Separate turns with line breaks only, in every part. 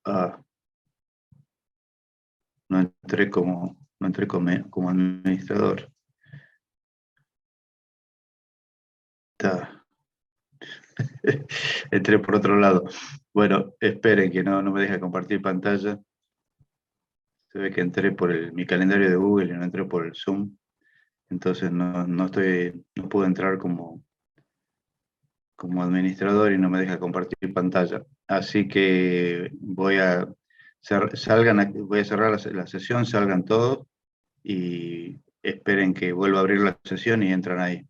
Ah, no entré como administrador. Está. Entré por otro lado. Bueno, esperen que no me deja compartir pantalla. Se ve que entré por mi calendario de Google y no entré por el Zoom. Entonces no puedo entrar como administrador y no me deja compartir pantalla. Así que voy a voy a cerrar la sesión, salgan todos y esperen que vuelva a abrir la sesión y entran ahí.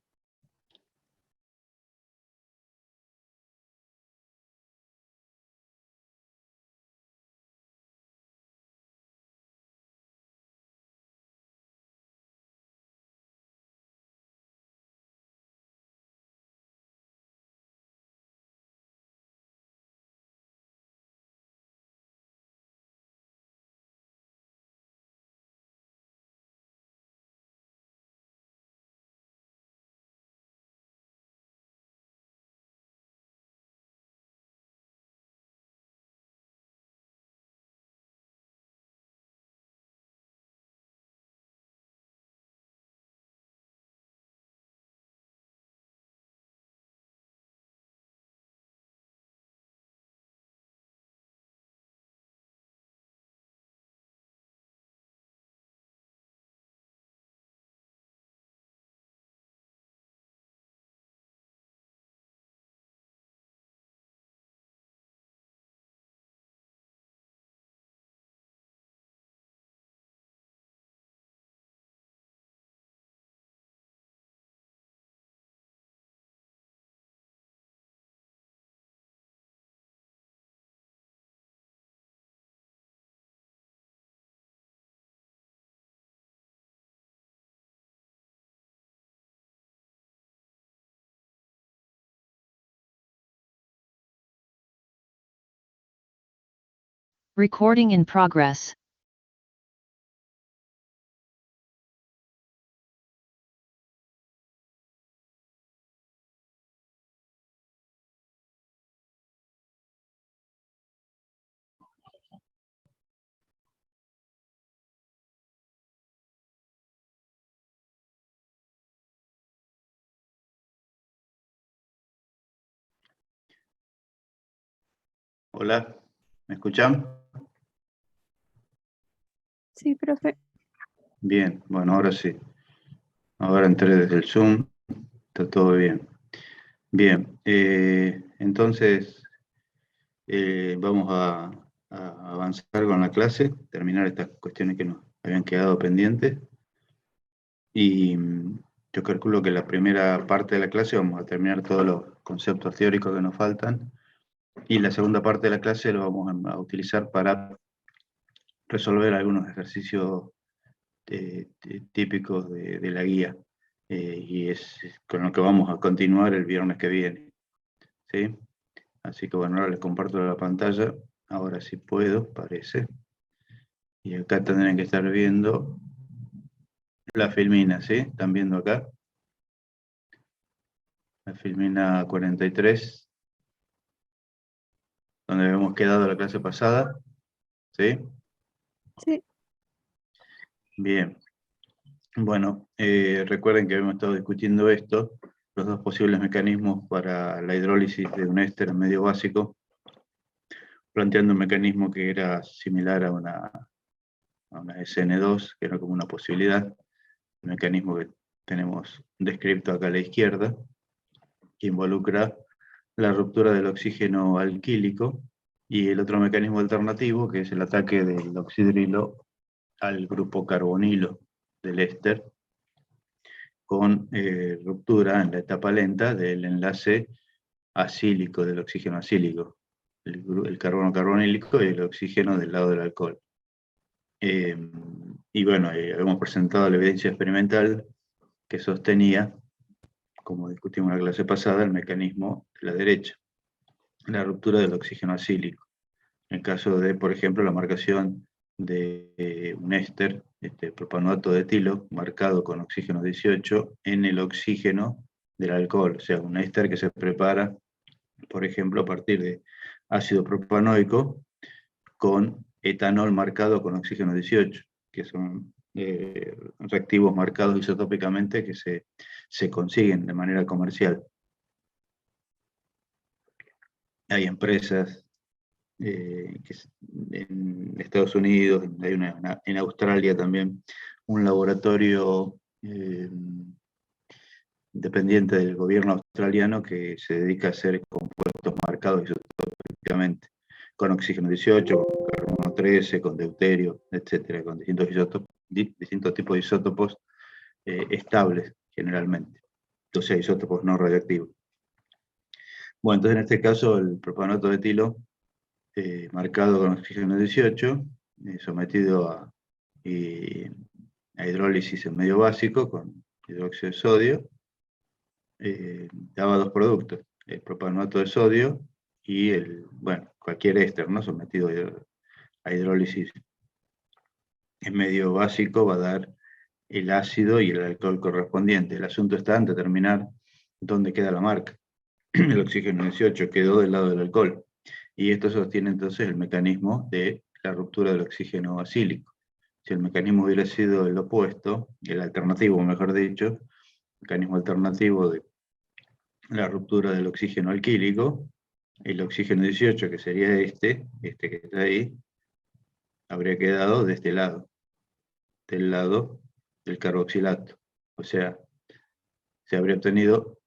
Recording in progress.
Hola, ¿me escuchan?
Sí, profe.
Bien, bueno, ahora sí. Ahora entré desde el Zoom, está todo bien. Bien, entonces vamos a avanzar con la clase, terminar estas cuestiones que nos habían quedado pendientes. Y yo calculo que la primera parte de la clase vamos a terminar todos los conceptos teóricos que nos faltan. Y la segunda parte de la clase lo vamos a utilizar para resolver algunos ejercicios típicos de la guía. Y es con lo que vamos a continuar el viernes que viene. ¿Sí? Así que bueno, ahora les comparto la pantalla. Ahora sí puedo, parece. Y acá tendrán que estar viendo la filmina, ¿sí? ¿Están viendo acá? La filmina 43, donde habíamos quedado la clase pasada. ¿Sí?
Sí.
Bien. Bueno, recuerden que habíamos estado discutiendo esto, los dos posibles mecanismos para la hidrólisis de un éster en medio básico, planteando un mecanismo que era similar a una SN2, que era como una posibilidad, el mecanismo que tenemos descrito acá a la izquierda, que involucra la ruptura del oxígeno alquílico, y el otro mecanismo alternativo, que es el ataque del oxidrilo al grupo carbonilo del éster, con ruptura en la etapa lenta del enlace acílico, del oxígeno acílico, el carbono carbonílico y el oxígeno del lado del alcohol. Y bueno, habíamos presentado la evidencia experimental que sostenía, como discutimos en la clase pasada, el mecanismo de la derecha, la ruptura del oxígeno acílico. En el caso de, por ejemplo, la marcación de un éster, propanoato de etilo, marcado con oxígeno 18 en el oxígeno del alcohol, o sea, un éster que se prepara, por ejemplo, a partir de ácido propanoico con etanol marcado con oxígeno 18, que son reactivos marcados isotópicamente que se consiguen de manera comercial. Hay empresas en Estados Unidos, hay en Australia también, un laboratorio dependiente del gobierno australiano que se dedica a hacer compuestos marcados isotópicamente, con oxígeno 18, con carbono 13, con deuterio, etcétera, con distintos tipos de isótopos estables generalmente, o sea, isótopos no radiactivos. Bueno, entonces en este caso el propanoato de etilo, marcado con oxígeno 18, sometido a hidrólisis en medio básico con hidróxido de sodio, daba dos productos, el propanoato de sodio y cualquier éster, ¿no? Sometido a hidrólisis en medio básico va a dar el ácido y el alcohol correspondiente. El asunto está en determinar dónde queda la marca. El oxígeno 18 quedó del lado del alcohol. Y esto sostiene entonces el mecanismo de la ruptura del oxígeno acílico. Si el mecanismo hubiera sido el opuesto, el alternativo, mejor dicho, el mecanismo alternativo de la ruptura del oxígeno alquílico, el oxígeno 18, que sería este que está ahí, habría quedado de este lado, del lado del carboxilato. O sea, se habría obtenido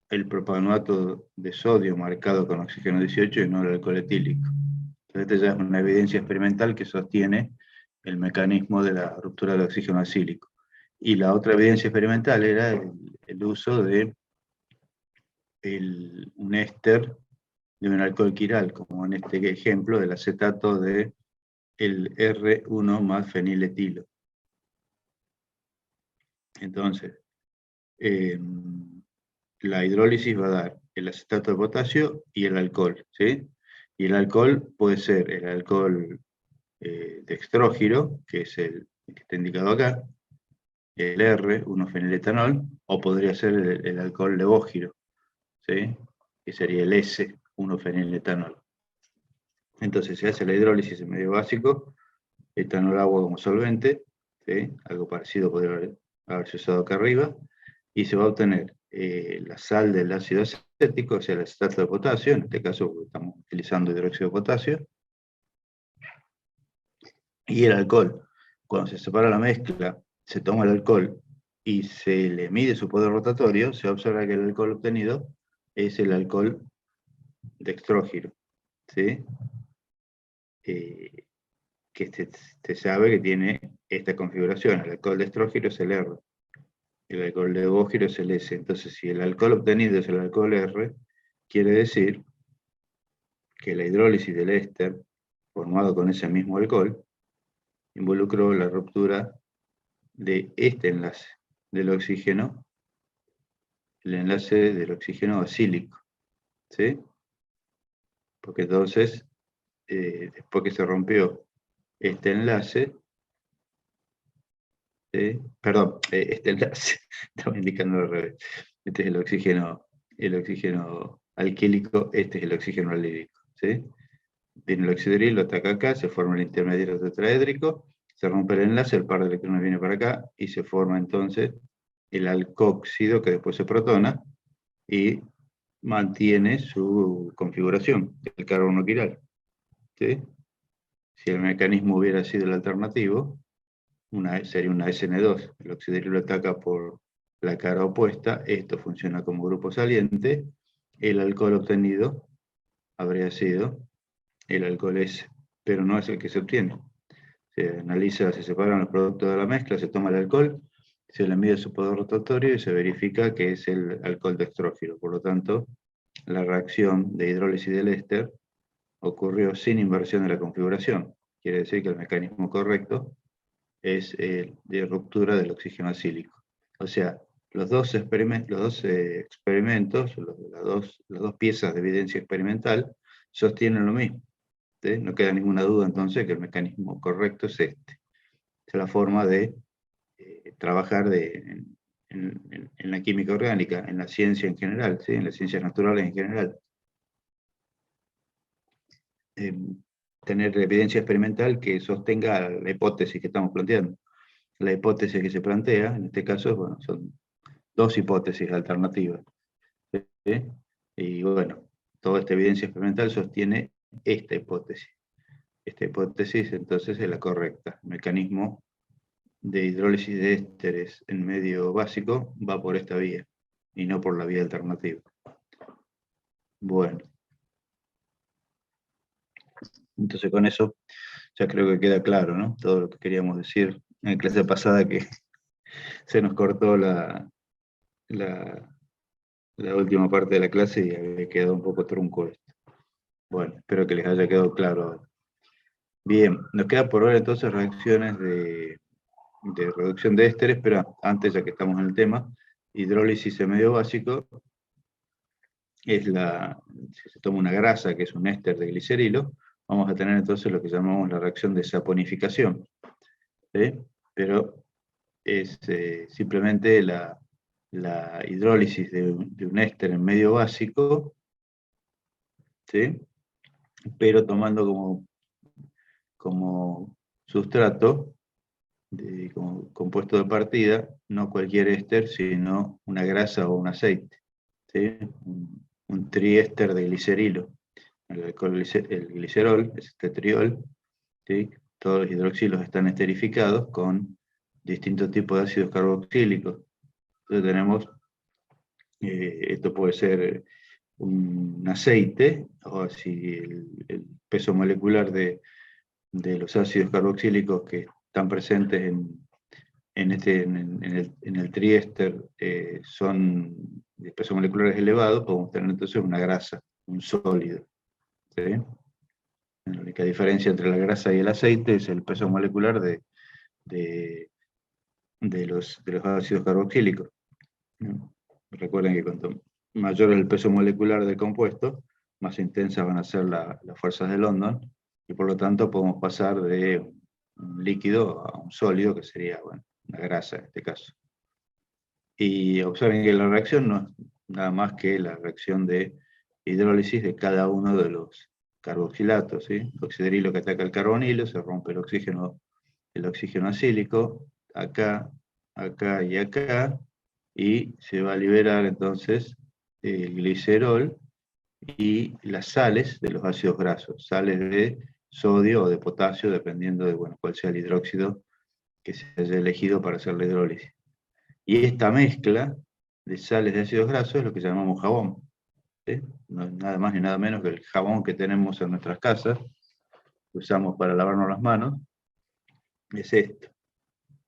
el propanoato de sodio marcado con oxígeno 18 y no el alcohol etílico. Entonces, esta ya es una evidencia experimental que sostiene el mecanismo de la ruptura del oxígeno acílico. Y la otra evidencia experimental era el uso de un éster de un alcohol quiral, como en este ejemplo del acetato de el R1 más feniletilo. Entonces, la hidrólisis va a dar el acetato de potasio y el alcohol, ¿sí? Y el alcohol puede ser el alcohol dextrógiro, que es el que está indicado acá, el R, 1-feniletanol, o podría ser el alcohol levógiro, ¿sí? Que sería el S, 1-feniletanol. Entonces se hace la hidrólisis en medio básico, etanol agua como solvente, ¿sí? Algo parecido podría haberse usado acá arriba, y se va a obtener la sal del ácido acético, o sea, el acetato de potasio, en este caso estamos utilizando hidróxido de potasio, y el alcohol. Cuando se separa la mezcla, se toma el alcohol y se le mide su poder rotatorio, se observa que el alcohol obtenido es el alcohol dextrógiro, ¿sí? Que se sabe que tiene esta configuración. El alcohol dextrógiro es el R, el alcohol levógiro es el S. Entonces, si el alcohol obtenido es el alcohol R, quiere decir que la hidrólisis del éster, formado con ese mismo alcohol, involucró la ruptura de este enlace del oxígeno, el enlace del oxígeno acílico, ¿sí? Porque entonces, después que se rompió este enlace, este enlace, estaba indicando al revés, este es el oxígeno alquílico, este es el oxígeno alílico, ¿sí? Viene el oxidril, lo ataca acá, se forma el intermediario tetraédrico, se rompe el enlace, el par de electrones viene para acá, y se forma entonces el alcóxido que después se protona, y mantiene su configuración, el carbono quiral, ¿sí? Si el mecanismo hubiera sido el alternativo, sería una SN2, el oxidrilo ataca por la cara opuesta, esto funciona como grupo saliente, el alcohol obtenido habría sido el alcohol S, pero no es el que se obtiene. Se analiza, se separan los productos de la mezcla, se toma el alcohol, se le mide su poder rotatorio y se verifica que es el alcohol dextrógiro. Por lo tanto, la reacción de hidrólisis del éster ocurrió sin inversión de la configuración. Quiere decir que el mecanismo correcto es de ruptura del oxígeno acílico. O sea, los dos experimentos, las dos piezas de evidencia experimental sostienen lo mismo. ¿Sí? No queda ninguna duda entonces que el mecanismo correcto es este. Es la forma de trabajar en la química orgánica, en la ciencia en general, ¿sí? En las ciencias naturales en general. tener evidencia experimental que sostenga la hipótesis que estamos planteando. La hipótesis que se plantea, en este caso, bueno, son dos hipótesis alternativas. ¿Sí? Y bueno, toda esta evidencia experimental sostiene esta hipótesis. Esta hipótesis entonces es la correcta. El mecanismo de hidrólisis de ésteres en medio básico va por esta vía y no por la vía alternativa. Bueno. Entonces con eso ya creo que queda claro, ¿no? Todo lo que queríamos decir en la clase pasada, que se nos cortó la última parte de la clase y había quedado un poco trunco esto. Bueno, espero que les haya quedado claro. Bien, nos queda por ver entonces reacciones de reducción de ésteres, pero antes, ya que estamos en el tema, hidrólisis en medio básico es si se toma una grasa que es un éster de glicerilo, vamos a tener entonces lo que llamamos la reacción de saponificación, ¿sí? Pero es simplemente la hidrólisis de un éster en medio básico, ¿sí? Pero tomando como sustrato, como compuesto de partida, no cualquier éster, sino una grasa o un aceite, ¿sí? Un triéster de glicerilo. El glicerol es este triol, ¿sí? Todos los hidroxilos están esterificados con distintos tipos de ácidos carboxílicos. Entonces tenemos, esto puede ser un aceite, o si el peso molecular de los ácidos carboxílicos que están presentes en el triéster son de peso molecular elevado, podemos tener entonces una grasa, un sólido, ¿sí? La única diferencia entre la grasa y el aceite es el peso molecular de los ácidos carboxílicos. Recuerden que cuanto mayor es el peso molecular del compuesto, más intensas van a ser las fuerzas de London, y por lo tanto podemos pasar de un líquido a un sólido, que sería, bueno, una grasa en este caso. Y observen que la reacción no es nada más que la reacción de hidrólisis de cada uno de los carboxilatos, ¿sí? El oxidrilo que ataca el carbonilo, se rompe el oxígeno acílico, acá, acá y acá, y se va a liberar entonces el glicerol y las sales de los ácidos grasos, sales de sodio o de potasio, dependiendo de, bueno, cuál sea el hidróxido que se haya elegido para hacer la hidrólisis. Y esta mezcla de sales de ácidos grasos es lo que llamamos jabón, ¿sí? No es nada más ni nada menos que el jabón que tenemos en nuestras casas, que usamos para lavarnos las manos, es esto.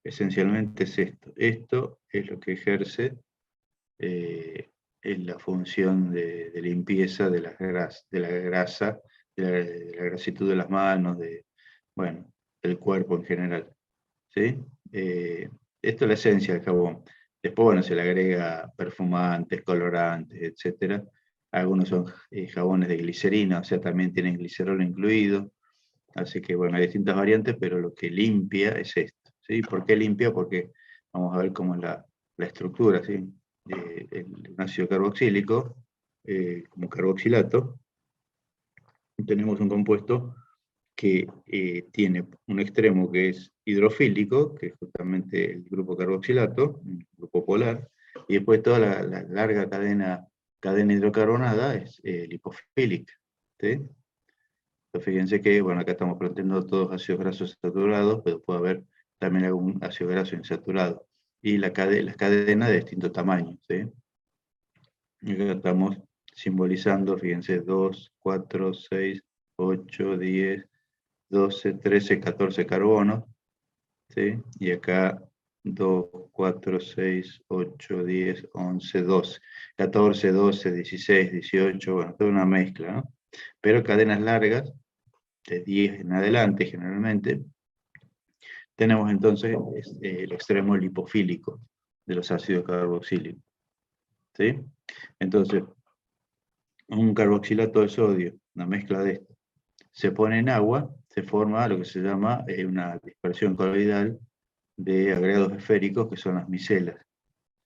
Esencialmente es esto. Esto es lo que ejerce en la función de limpieza de la grasa, de la grasitud de las manos, bueno, del cuerpo en general, ¿sí? Esto es la esencia del jabón. Después, bueno, se le agrega perfumantes, colorantes, etc. Algunos son jabones de glicerina, o sea, también tienen glicerol incluido. Así que, bueno, hay distintas variantes, pero lo que limpia es esto, ¿sí? ¿Por qué limpia? Porque vamos a ver cómo es la estructura, ¿sí? Un ácido carboxílico, como carboxilato, tenemos un compuesto que tiene un extremo que es hidrofílico, que es justamente el grupo carboxilato, el grupo polar, y después toda la larga cadena hidrocarbonada es lipofílica, ¿sí? Entonces, fíjense que, bueno, acá estamos planteando todos ácidos grasos saturados, pero puede haber también algún ácido graso insaturado. Y las cadenas de distinto tamaño, ¿sí? Y acá estamos simbolizando, fíjense, 2, 4, 6, 8, 10, 12, 13, 14 carbonos, ¿sí? Y acá 2, 4, 6, 8, 10, 11, 12, 14, 12, 16, 18, bueno, toda una mezcla, ¿no? Pero cadenas largas, de 10 en adelante generalmente, tenemos entonces el extremo lipofílico de los ácidos carboxílicos, ¿sí? Entonces, un carboxilato de sodio, una mezcla de esto, se pone en agua, se forma lo que se llama una dispersión coloidal de agregados esféricos, que son las micelas,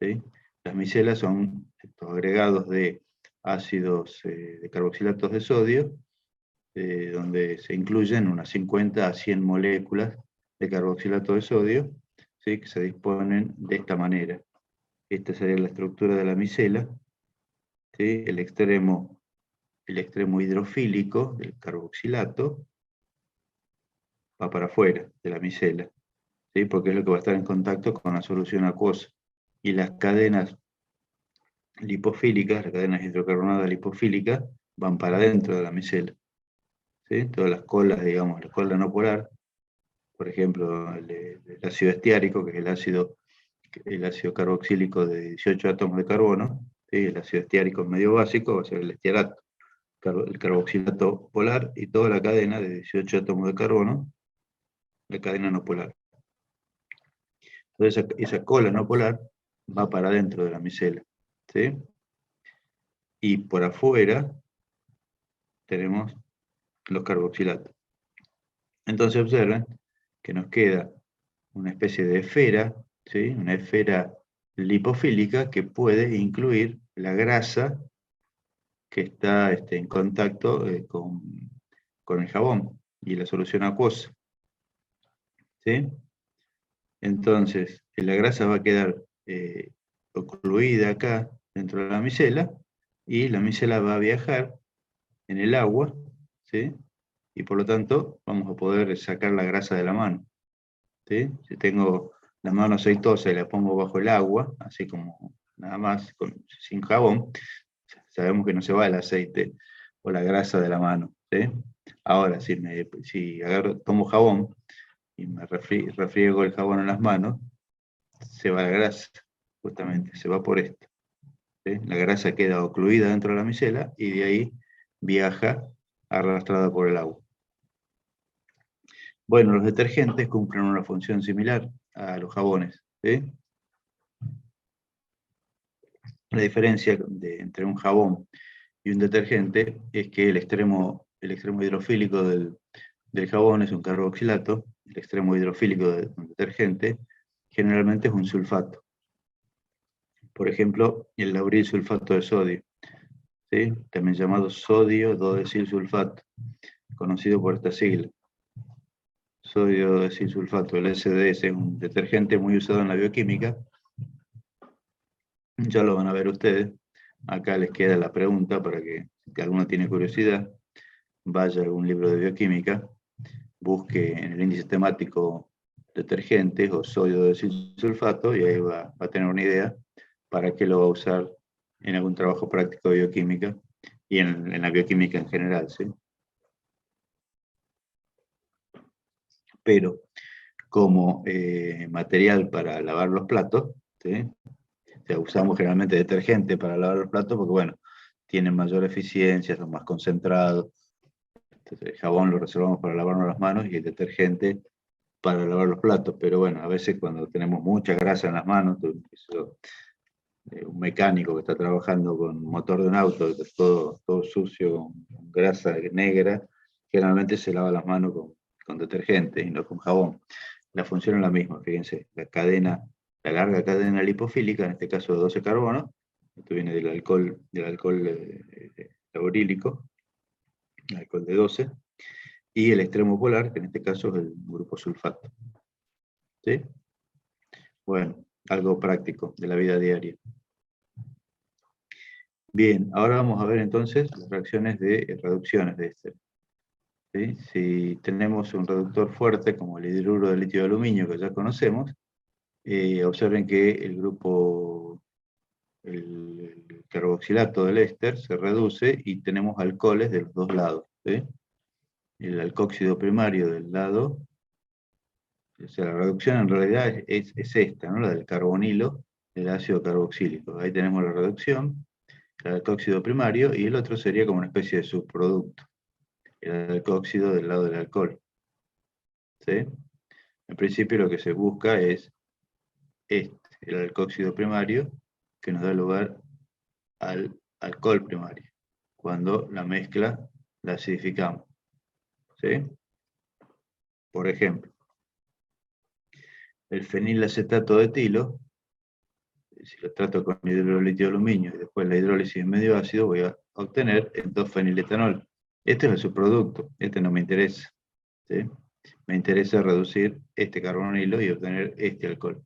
¿sí? Las micelas son estos agregados de ácidos de carboxilatos de sodio, donde se incluyen unas 50 a 100 moléculas de carboxilato de sodio, ¿sí? Que se disponen de esta manera. Esta sería la estructura de la micela, ¿sí? El extremo hidrofílico del carboxilato va para afuera de la micela, ¿sí? Porque es lo que va a estar en contacto con la solución acuosa. Y las cadenas lipofílicas, las cadenas hidrocarbonadas lipofílicas, van para adentro de la micela, ¿sí? Todas las colas, digamos, la cola no polar, por ejemplo, el ácido estiárico, que es el ácido carboxílico de 18 átomos de carbono, ¿sí? El ácido estiárico medio básico va a ser el estiarato, el carboxilato polar, y toda la cadena de 18 átomos de carbono, la cadena no polar. Entonces esa cola no polar va para adentro de la micela, ¿sí? Y por afuera tenemos los carboxilatos. Entonces observen que nos queda una especie de esfera, ¿sí? Una esfera lipofílica que puede incluir la grasa que está en contacto con el jabón y la solución acuosa, ¿sí? Entonces, la grasa va a quedar ocluida acá dentro de la micela, y la micela va a viajar en el agua, ¿sí? Y por lo tanto vamos a poder sacar la grasa de la mano, ¿sí? Si tengo la mano aceitosa y la pongo bajo el agua, así como nada más, sin jabón, sabemos que no se va el aceite o la grasa de la mano, ¿sí? Ahora, si tomo jabón y me refriego el jabón en las manos, se va la grasa, justamente, se va por esto, ¿sí? La grasa queda ocluida dentro de la micela y de ahí viaja arrastrada por el agua. Bueno, los detergentes cumplen una función similar a los jabones, ¿sí? La diferencia entre un jabón y un detergente es que el extremo hidrofílico del jabón es un carboxilato, el extremo hidrofílico de un detergente generalmente es un sulfato. Por ejemplo, el lauril sulfato de sodio, ¿sí? También llamado sodio dodesilsulfato, conocido por esta sigla. Sodio dodesilsulfato, el SDS, es un detergente muy usado en la bioquímica. Ya lo van a ver ustedes. Acá les queda la pregunta para que, si alguno tiene curiosidad, vaya a algún libro de bioquímica, busque en el índice temático detergentes o sodio desilsulfato, y ahí va a tener una idea para qué lo va a usar en algún trabajo práctico de bioquímica y en la bioquímica en general, ¿sí? Pero como material para lavar los platos, ¿sí? O sea, usamos generalmente detergente para lavar los platos porque, bueno, tienen mayor eficiencia, son más concentrados. Entonces, el jabón lo reservamos para lavarnos las manos y el detergente para lavar los platos. Pero bueno, a veces cuando tenemos mucha grasa en las manos, un mecánico que está trabajando con motor de un auto, que es todo sucio, con grasa negra, generalmente se lava las manos con detergente y no con jabón. La función es la misma, fíjense, la larga cadena lipofílica, en este caso de 12 carbonos, esto viene del alcohol laurílico, el alcohol de 12, y el extremo polar, que en este caso es el grupo sulfato. ¿Sí? Bueno, algo práctico de la vida diaria. Bien, ahora vamos a ver entonces las reacciones de reducciones de éster. ¿Sí? Si tenemos un reductor fuerte como el hidruro de litio de aluminio, que ya conocemos, observen que el carboxilato del éster se reduce y tenemos alcoholes de los dos lados, ¿sí? El alcóxido primario del lado, o sea, la reducción en realidad es esta, ¿no? La del carbonilo del ácido carboxílico. Ahí tenemos la reducción, el alcóxido primario, y el otro sería como una especie de subproducto, el alcóxido del lado del alcohol, ¿sí? En principio lo que se busca es el alcóxido primario, que nos da lugar al alcohol primario, cuando la mezcla la acidificamos, ¿sí? Por ejemplo, el fenilacetato de etilo, si lo trato con hidrolitio de aluminio y después la hidrólisis en medio ácido, voy a obtener el 2-feniletanol, Este es el subproducto, este no me interesa, ¿sí? Me interesa reducir este carbonilo y obtener este alcohol.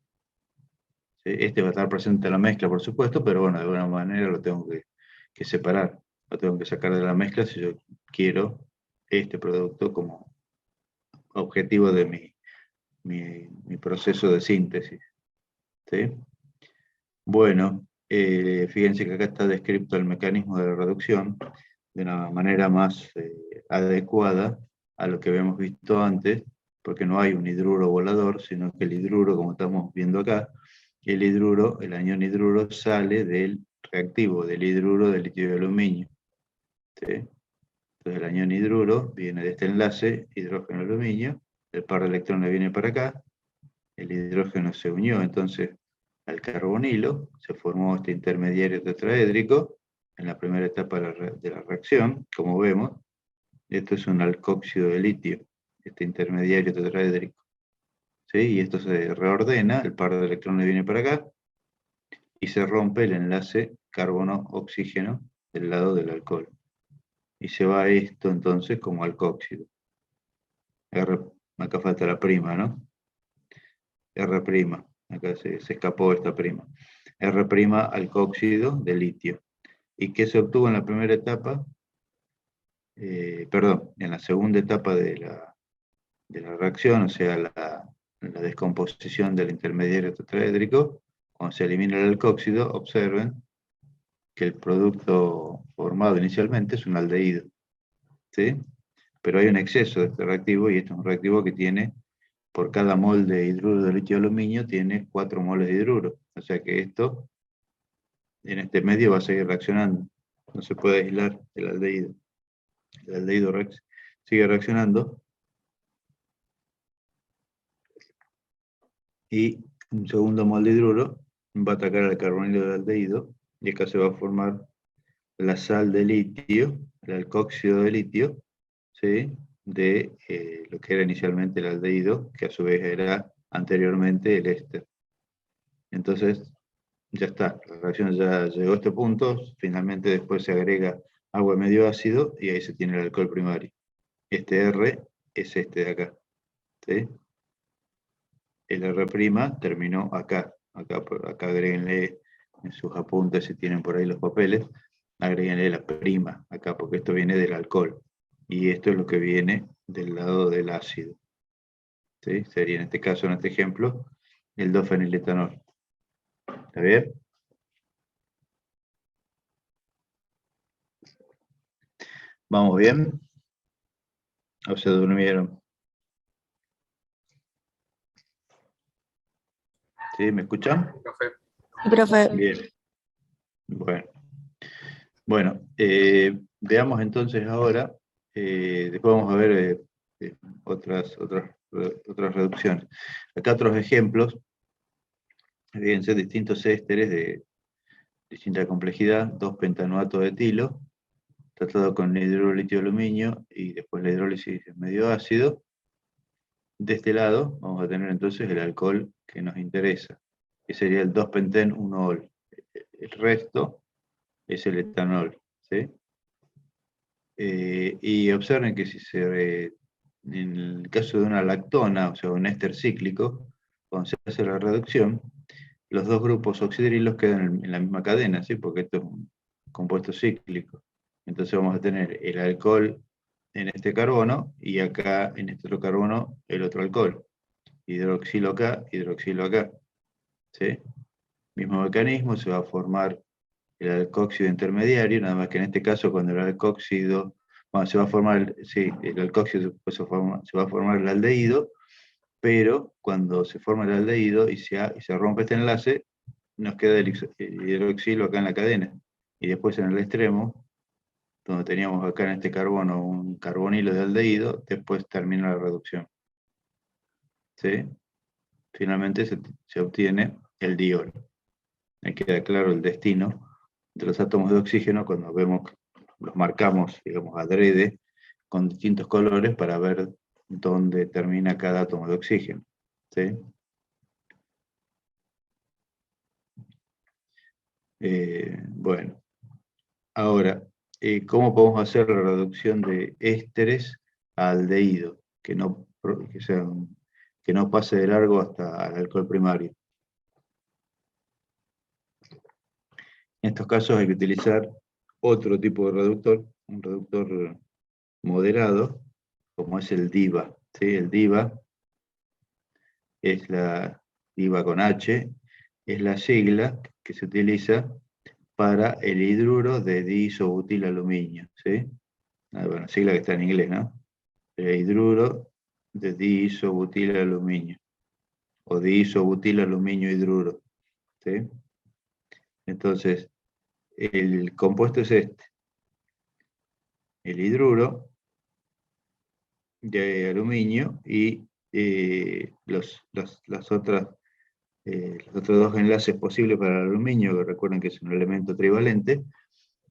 ¿Sí? Este va a estar presente en la mezcla, por supuesto, pero bueno, de alguna manera lo tengo que separar. Lo tengo que sacar de la mezcla si yo quiero este producto como objetivo de mi proceso de síntesis. ¿Sí? Bueno, fíjense que acá está descrito el mecanismo de la reducción de una manera más adecuada a lo que habíamos visto antes, porque no hay un hidruro volador, sino que el hidruro, como estamos viendo acá, el anión hidruro sale del reactivo, del hidruro de litio de aluminio. ¿Sí? Entonces el anión hidruro viene de este enlace, hidrógeno-aluminio, el par de electrones viene para acá, el hidrógeno se unió entonces al carbonilo, se formó este intermediario tetraédrico en la primera etapa de la reacción, como vemos. Esto es un alcóxido de litio, este intermediario tetraédrico. ¿Sí? Y esto se reordena, el par de electrones viene para acá, y se rompe el enlace carbono-oxígeno del lado del alcohol. Y se va esto entonces como alcóxido. Acá falta la prima, ¿no? R', acá se escapó esta prima. R' alcóxido de litio. ¿Y qué se obtuvo en la primera etapa? Perdón, en la segunda etapa de la reacción, o sea, la descomposición del intermediario tetraédrico, cuando se elimina el alcóxido, observen que el producto formado inicialmente es un aldehído, ¿sí? Pero hay un exceso de este reactivo, y este es un reactivo que tiene, por cada mol de hidruro de litio de aluminio, tiene 4 moles de hidruro. O sea que esto, en este medio, va a seguir reaccionando. No se puede aislar el aldehído. El aldehído sigue reaccionando, y un segundo mol de hidruro va a atacar al carbonilo del aldehído, y acá se va a formar la sal de litio, el alcóxido de litio, ¿sí? De lo que era inicialmente el aldehído, que a su vez era anteriormente el éster. Entonces, ya está, la reacción ya llegó a este punto, finalmente después se agrega agua medio ácido y ahí se tiene el alcohol primario. Este R es este de acá, ¿sí? El R' terminó acá, acá agréguenle en sus apuntes, si tienen por ahí los papeles, agréguenle la prima acá, porque esto viene del alcohol, y esto es lo que viene del lado del ácido. ¿Sí? Sería en este caso, en este ejemplo, el 2-feniletanol. ¿Está bien? ¿Vamos bien? ¿O se durmieron? ¿Sí? ¿Me escuchan?
Profe.
Bien. Bueno, veamos entonces ahora, después vamos a ver otras reducciones. Acá otros ejemplos, fíjense, distintos ésteres de distinta complejidad, 2-pentanoato de etilo, tratado con hidrolitio de aluminio, y después la hidrólisis en medio ácido. De este lado vamos a tener entonces el alcohol que nos interesa, que sería el 2-penten-1-ol. El resto es el etanol, ¿sí? Y observen que en el caso de una lactona, o sea, un éster cíclico, cuando se hace la reducción, los dos grupos oxidrilos quedan en la misma cadena, ¿sí? Porque esto es un compuesto cíclico. Entonces vamos a tener el alcohol en este carbono, y acá en este otro carbono el otro alcohol. Hidroxilo acá, hidroxilo acá, ¿sí? Mismo mecanismo, se va a formar el alcóxido intermediario, nada más que en este caso, cuando el alcóxido, bueno, se va a formar, sí, el alcóxido se va a formar el aldehído, pero cuando se forma el aldehído y se rompe este enlace, nos queda el hidroxilo acá en la cadena. Y después en el extremo, donde teníamos acá en este carbono un carbonilo de aldehído, después termina la reducción. ¿Sí? Finalmente se obtiene el diol. Ahí queda claro el destino de los átomos de oxígeno cuando los marcamos, digamos, adrede, con distintos colores para ver dónde termina cada átomo de oxígeno. ¿Sí? Bueno, ahora, ¿cómo podemos hacer la reducción de ésteres a aldehído? Que no pase de largo hasta el alcohol primario. En estos casos hay que utilizar otro tipo de reductor, un reductor moderado, como es el DIVA. ¿Sí? El DIVA es la DIVA con H, es la sigla que se utiliza para el hidruro de diisobutilaluminio. ¿Sí? Bueno, sigla que está en inglés, ¿no? El hidruro de diisobutilaluminio o diisobutilaluminio hidruro. ¿Sí? Entonces, el compuesto es este. El hidruro de aluminio y los otros dos enlaces posibles para el aluminio, que recuerden que es un elemento trivalente,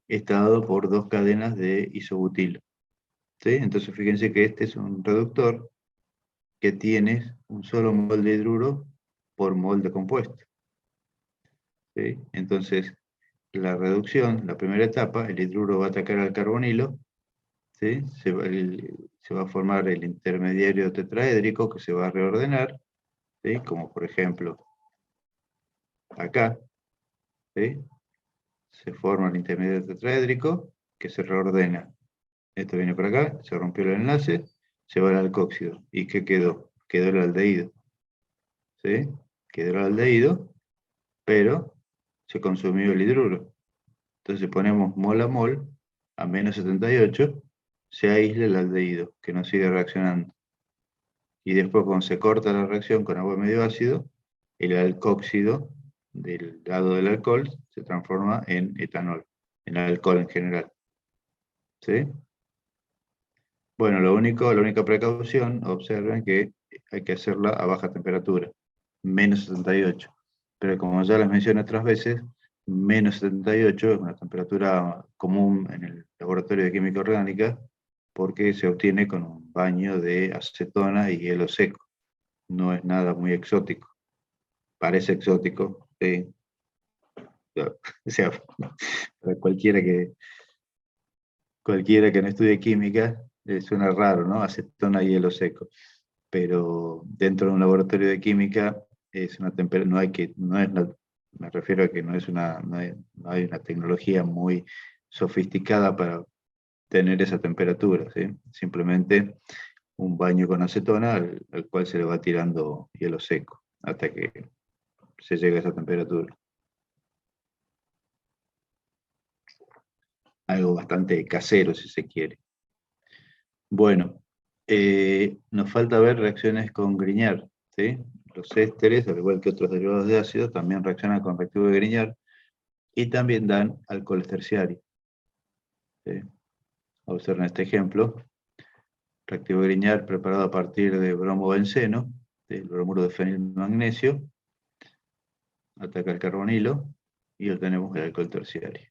está dado por dos cadenas de isobutilo. ¿Sí? Entonces fíjense que este es un reductor que tiene un solo mol de hidruro por mol de compuesto. ¿Sí? Entonces, la reducción, la primera etapa, el hidruro va a atacar al carbonilo, ¿sí? Se va a formar el intermediario tetraédrico que se va a reordenar, ¿sí? Como por ejemplo acá, ¿sí? Se forma el intermediario tetraédrico que se reordena. Esto viene por acá, se rompió el enlace, se va al alcóxido. ¿Y qué quedó? Quedó el aldehído. ¿Sí? Quedó el aldehído, pero se consumió el hidruro. Entonces ponemos mol a menos 78, se aísla el aldehído, que no sigue reaccionando. Y después cuando se corta la reacción con agua medio ácido, el alcóxido del lado del alcohol se transforma en etanol, en alcohol en general. ¿Sí? Bueno, la única precaución, observen que hay que hacerla a baja temperatura, menos 78. Pero como ya les mencioné otras veces, menos 78 es una temperatura común en el laboratorio de química orgánica porque se obtiene con un baño de acetona y hielo seco. No es nada muy exótico. Parece exótico, sí. O sea, para cualquiera que no estudie química, suena raro, ¿no? Acetona y hielo seco. Pero dentro de un laboratorio de química es una temperatura, me refiero a que no hay una tecnología muy sofisticada para tener esa temperatura, ¿sí? Simplemente un baño con acetona al cual se le va tirando hielo seco hasta que se llegue a esa temperatura. Algo bastante casero, si se quiere. Bueno, nos falta ver reacciones con Grignard, ¿sí? Los ésteres, al igual que otros derivados de ácido, también reaccionan con reactivo de Grignard y también dan alcoholes terciarios. ¿Sí? Observen este ejemplo. Reactivo de Grignard preparado a partir de bromobenceno, del bromuro de fenilmagnesio, ataca el carbonilo y obtenemos el alcohol terciario.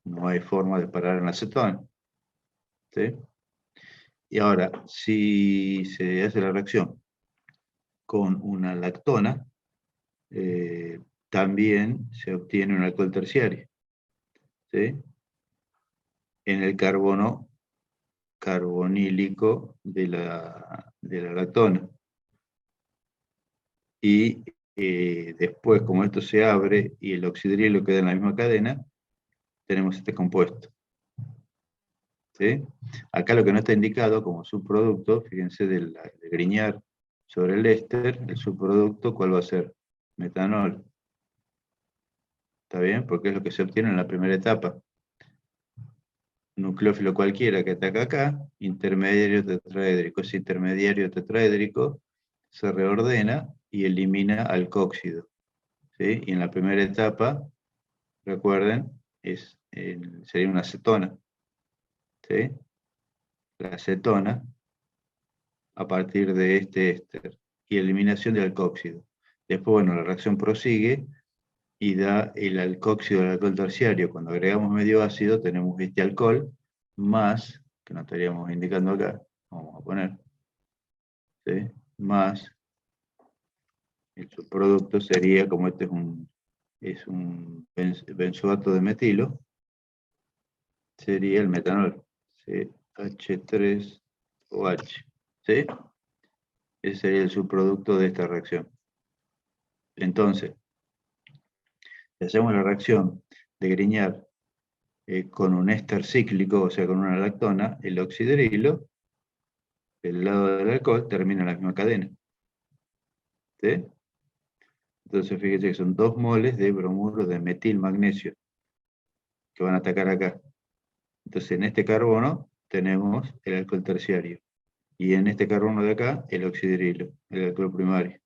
No hay forma de parar en la acetona. ¿Sí? Y ahora, si se hace la reacción con una lactona, también se obtiene un alcohol terciario, ¿sí? En el carbono carbonílico de la lactona. Y después, como esto se abre y el oxidrilo queda en la misma cadena, tenemos este compuesto. ¿Sí? Acá lo que no está indicado como subproducto, fíjense de Grignard sobre el éster, el subproducto, ¿cuál va a ser? Metanol. ¿Está bien? Porque es lo que se obtiene en la primera etapa. Nucleófilo cualquiera que ataca acá, intermediario tetraédrico. Ese intermediario tetraédrico se reordena y elimina alcóxido. ¿Sí? Y en la primera etapa, recuerden, sería una acetona. ¿Sí? La acetona a partir de este éster y eliminación del alcóxido. Después, bueno, la reacción prosigue y da el alcóxido del alcohol terciario. Cuando agregamos medio ácido, tenemos este alcohol más, que no estaríamos indicando acá, vamos a poner, ¿sí? Más el subproducto sería, como este es un benzoato de metilo, sería el metanol, CH3OH, ¿sí? Ese sería el subproducto de esta reacción. Entonces, si hacemos la reacción de Grignard con un éster cíclico, o sea, con una lactona, el oxidrilo, del lado del alcohol, termina en la misma cadena. ¿Sí? Entonces, fíjense que son 2 moles de bromuro de metilmagnesio que van a atacar acá. Entonces, en este carbono tenemos el alcohol terciario. Y en este carbono de acá, el oxidrilo, el alcohol primario.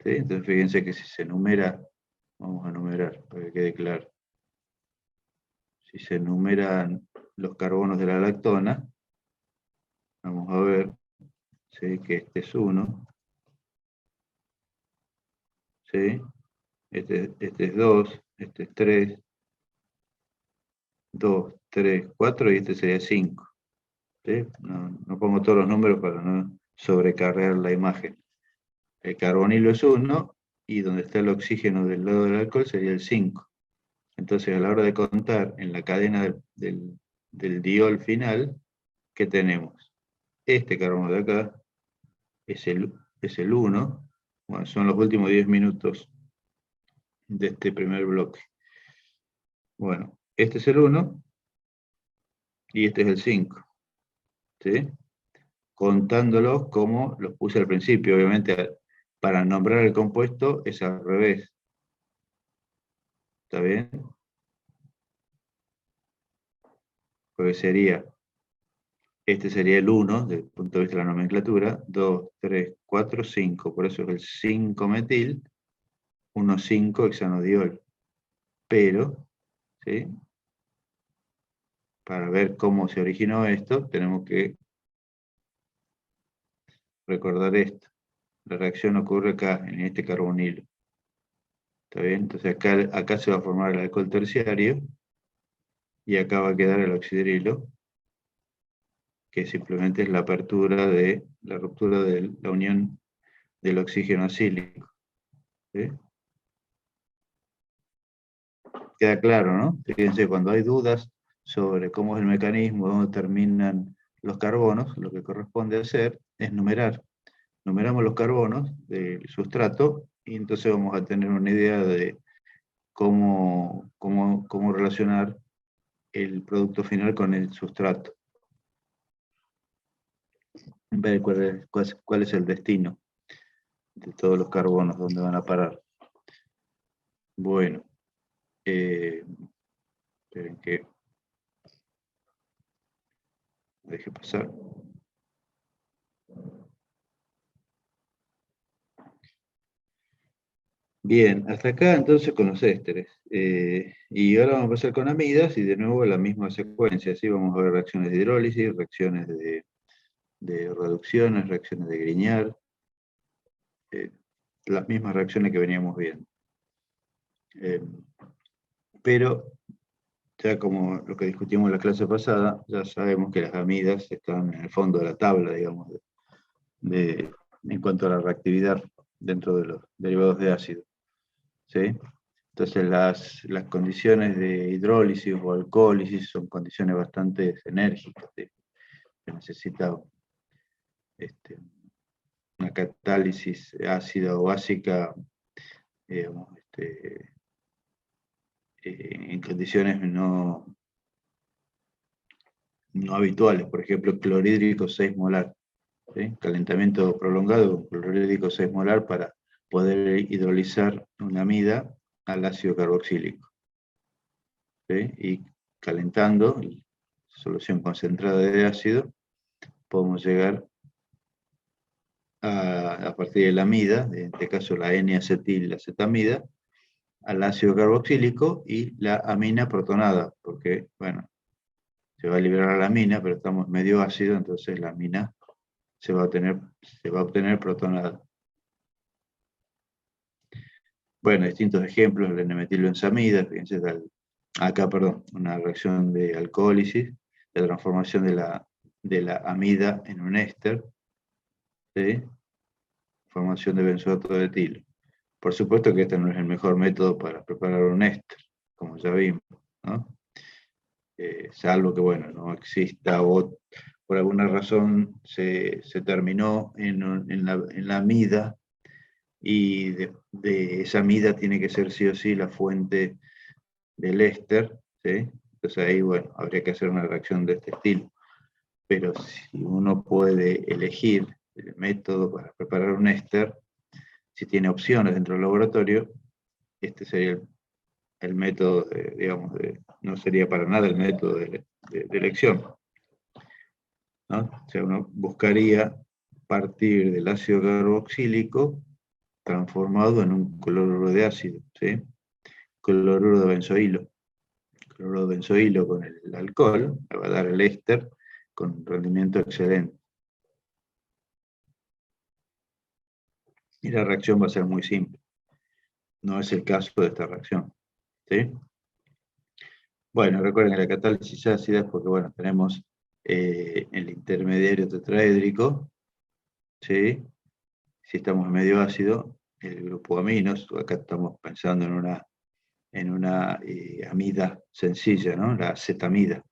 ¿Sí? Entonces, fíjense que si se numera, vamos a numerar para que quede claro. Si se numeran los carbonos de la lactona, vamos a ver, ¿sí? Que este es 1, ¿sí? Este es 2, este es 3, 2, 3, 4 y este sería 5. ¿Sí? No pongo todos los números para no sobrecargar la imagen. El carbonilo es 1 y donde está el oxígeno del lado del alcohol sería el 5. Entonces, a la hora de contar en la cadena del diol final, ¿qué tenemos? Este carbono de acá es el 1. Bueno, son los últimos 10 minutos de este primer bloque. Bueno, este es el 1 y este es el 5. ¿Sí? Contándolos como los puse al principio. Obviamente, para nombrar el compuesto es al revés. ¿Está bien? Porque este sería el 1, desde el punto de vista de la nomenclatura, 2, 3, 4, 5. Por eso es el 5-metil, 1,5-hexanodiol. Pero, ¿sí? Para ver cómo se originó esto, tenemos que recordar esto. La reacción ocurre acá, en este carbonilo. ¿Está bien? Entonces acá se va a formar el alcohol terciario y acá va a quedar el oxidrilo, que simplemente es la apertura de la ruptura de la unión del oxígeno acílico. ¿Sí? Queda claro, ¿no? Fíjense, cuando hay dudas sobre cómo es el mecanismo, dónde terminan los carbonos, lo que corresponde hacer es numerar. Numeramos los carbonos del sustrato y entonces vamos a tener una idea de cómo relacionar el producto final con el sustrato. Ver cuál es el destino de todos los carbonos, dónde van a parar. Bueno, esperen que deje pasar. Bien, hasta acá entonces con los ésteres. Y ahora vamos a pasar con amidas y de nuevo la misma secuencia. Así vamos a ver reacciones de hidrólisis, reacciones de reducciones, reacciones de Grignard, las mismas reacciones que veníamos viendo. Pero ya como lo que discutimos en la clase pasada, ya sabemos que las amidas están en el fondo de la tabla, digamos, en cuanto a la reactividad dentro de los derivados de ácido. ¿Sí? Entonces las condiciones de hidrólisis o alcohólisis son condiciones bastante enérgicas, que necesita una catálisis ácida o básica, digamos, en condiciones no habituales, por ejemplo, clorhídrico 6 molar, ¿sí? Calentamiento prolongado con clorhídrico 6 molar para poder hidrolizar una amida al ácido carboxílico. ¿Sí? Y calentando, solución concentrada de ácido, podemos llegar a partir de la amida, en este caso la N-acetil-acetamida, al ácido carboxílico y la amina protonada, porque, bueno, se va a liberar la amina, pero estamos medio ácido, entonces la amina se va a obtener protonada. Bueno, distintos ejemplos, el N-metiloensamida, fíjense, acá, perdón, una reacción de alcohólisis, de transformación de la amida en un éster, ¿sí? Formación de benzoato de etilo. Por supuesto que este no es el mejor método para preparar un éster, como ya vimos, ¿no? salvo que, bueno, no exista o por alguna razón se terminó en la amida, y de esa amida tiene que ser sí o sí la fuente del éster, ¿sí? Entonces ahí, bueno, habría que hacer una reacción de este estilo. Pero si uno puede elegir el método para preparar un éster, si tiene opciones dentro del laboratorio, este sería el método, digamos, no sería para nada el método de elección, ¿no? O sea, uno buscaría partir del ácido carboxílico transformado en un cloruro de ácido, ¿sí? Cloruro de benzoilo. Cloruro de benzoilo con el alcohol me va a dar el éster con un rendimiento excelente. Y la reacción va a ser muy simple. No es el caso de esta reacción, ¿sí? Bueno, recuerden que la catálisis ácida es porque, bueno, tenemos el intermediario tetraédrico, ¿sí? Si estamos en medio ácido, el grupo aminos, acá estamos pensando en una amida sencilla, ¿no? La acetamida.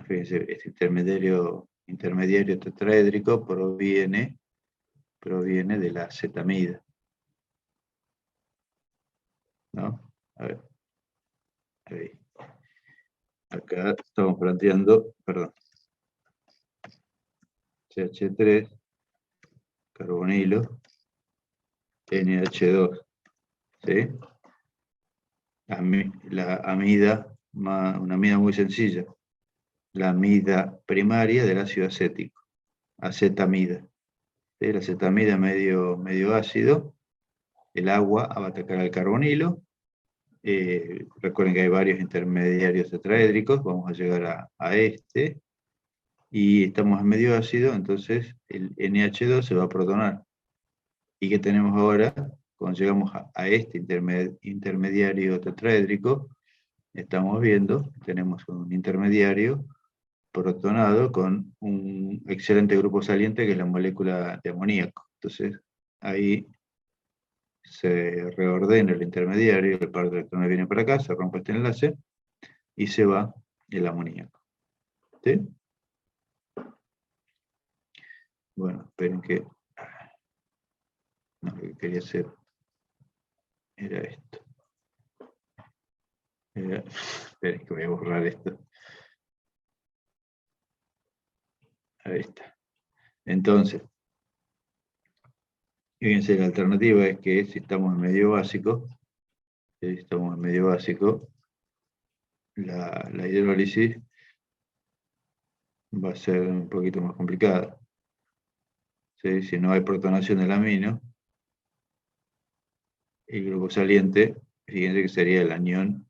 Fíjense, este intermediario tetraédrico proviene de la acetamida, ¿no? A ver, ahí. Acá estamos planteando, perdón, CH3, carbonilo, NH2, ¿sí? La amida, una amida muy sencilla, la amida primaria del ácido acético, acetamida. ¿Sí? La acetamida medio ácido, el agua va a atacar al carbonilo. Recuerden que hay varios intermediarios tetraédricos, vamos a llegar a este, y estamos en medio ácido, entonces el NH2 se va a protonar. ¿Y qué tenemos ahora? Cuando llegamos a este intermediario tetraédrico, estamos viendo que tenemos un intermediario protonado con un excelente grupo saliente que es la molécula de amoníaco. Entonces, ahí se reordena el intermediario, el par de electrones viene para acá, se rompe este enlace y se va el amoníaco. ¿Sí? Bueno, esperen que... No, lo que quería hacer era esto. Esperen que voy a borrar esto. Ahí está. Entonces, fíjense, la alternativa es que si estamos en medio básico, la hidrólisis va a ser un poquito más complicada. ¿Sí? Si no hay protonación del amino, el grupo saliente, fíjense que sería el anión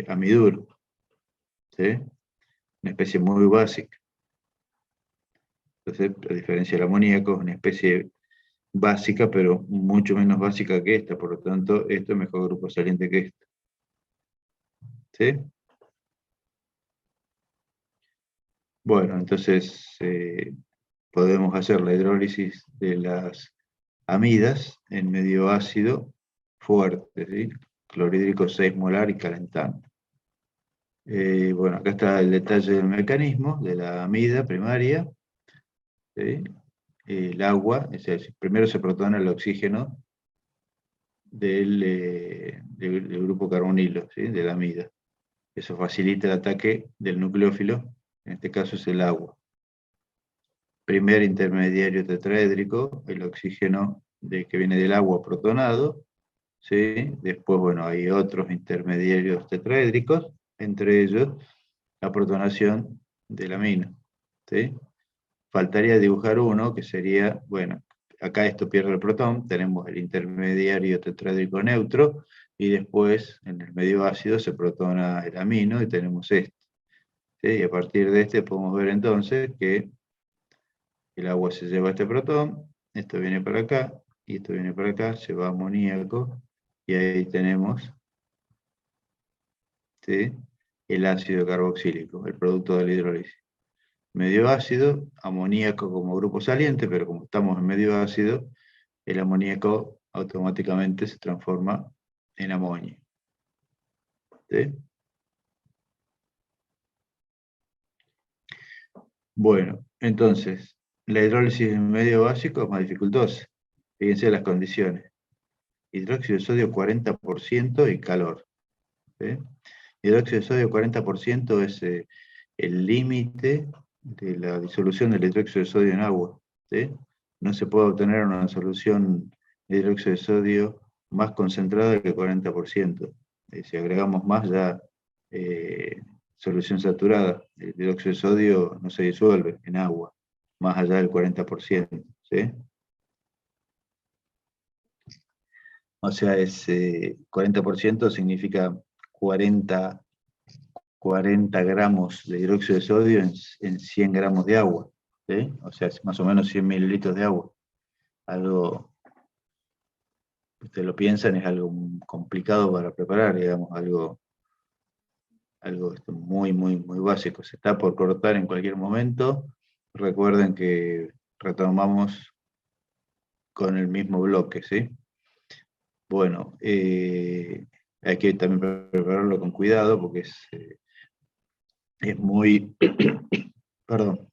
amiduro, ¿sí? Una especie muy básica. Entonces, a diferencia del amoníaco, es una especie básica, pero mucho menos básica que esta, por lo tanto, esto es mejor grupo saliente que esto. ¿Sí? Bueno, entonces podemos hacer la hidrólisis de las amidas en medio ácido fuerte, ¿sí? Clorhídrico 6 molar y calentando. Bueno, acá está el detalle del mecanismo de la amida primaria. ¿Sí? El agua, es decir, primero se protona el oxígeno del grupo carbonilo, ¿sí? De la amida. Eso facilita el ataque del nucleófilo, en este caso es el agua. Primer intermediario tetraédrico, el oxígeno que viene del agua protonado, ¿sí? Después, bueno, hay otros intermediarios tetraédricos, entre ellos la protonación del amino, ¿sí? Faltaría dibujar uno que sería, bueno, acá esto pierde el protón, tenemos el intermediario tetraédrico neutro, y después en el medio ácido se protona el amino y tenemos este. ¿Sí? Y a partir de este podemos ver entonces que el agua se lleva este protón, esto viene para acá, y esto viene para acá, se va amoníaco, y ahí tenemos, ¿sí? El ácido carboxílico, el producto de la hidrólisis. Medio ácido, amoníaco como grupo saliente, pero como estamos en medio ácido, el amoníaco automáticamente se transforma en amonio. ¿Sí? Bueno, entonces, la hidrólisis en medio básico es más dificultosa. Fíjense las condiciones. Hidróxido de sodio 40% y calor. ¿Sí? Hidróxido de sodio 40% es el límite de la disolución del hidróxido de sodio en agua. ¿Sí? No se puede obtener una solución de hidróxido de sodio más concentrada que 40%. Si agregamos más ya solución saturada, el hidróxido de sodio no se disuelve en agua, más allá del 40%. ¿Sí? O sea, 40% significa 40 gramos de hidróxido de sodio en 100 gramos de agua. ¿Sí? O sea, es más o menos 100 mililitros de agua. Algo, ustedes lo piensan, es algo complicado para preparar, digamos, algo muy, muy, muy básico. Se está por cortar en cualquier momento. Recuerden que retomamos con el mismo bloque, ¿sí? Bueno, hay que también prepararlo con cuidado porque es muy, perdón,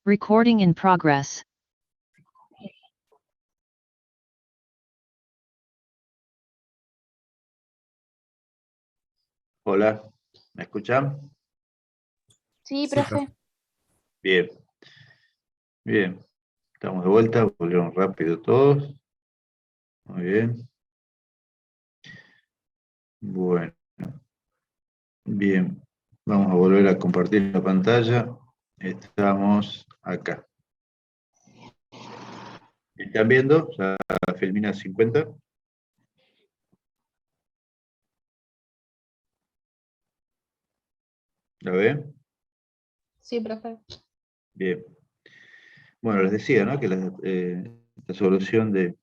Recording in progress.
hola, ¿me escuchan?
Sí,
Sí,
profe.
profe.
Bien, bien, estamos de vuelta, volvieron rápido todos, muy bien, bueno, bien, vamos a volver a compartir la pantalla, estamos acá. ¿Están viendo? La Filmina 50. ¿La ven?
Sí, profe.
Bien. Bueno, les decía, ¿no? Que la solución de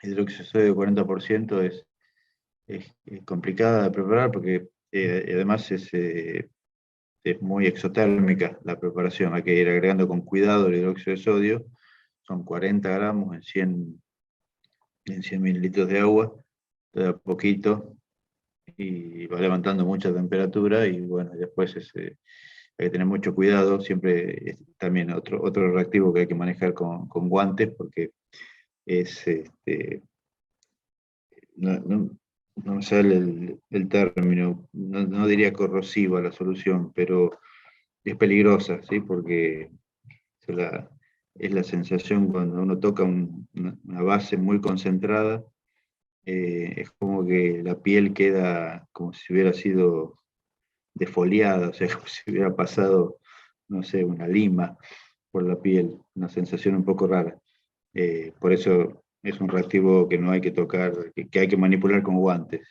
hidróxido de sodio 40% es complicada de preparar porque además es muy exotérmica la preparación. Hay que ir agregando con cuidado el hidróxido de sodio. Son 40 gramos en 100 mililitros de agua, de a poquito, y va levantando mucha temperatura y bueno, después hay que tener mucho cuidado. Siempre también otro reactivo que hay que manejar con guantes porque es, no me sale el término, no diría corrosiva la solución, pero es peligrosa, ¿sí? Porque es la sensación cuando uno toca una base muy concentrada, es como que la piel queda como si hubiera sido defoliada, o sea, como si hubiera pasado, no sé, una lima por la piel, una sensación un poco rara. Por eso es un reactivo que no hay que tocar, que hay que manipular con guantes,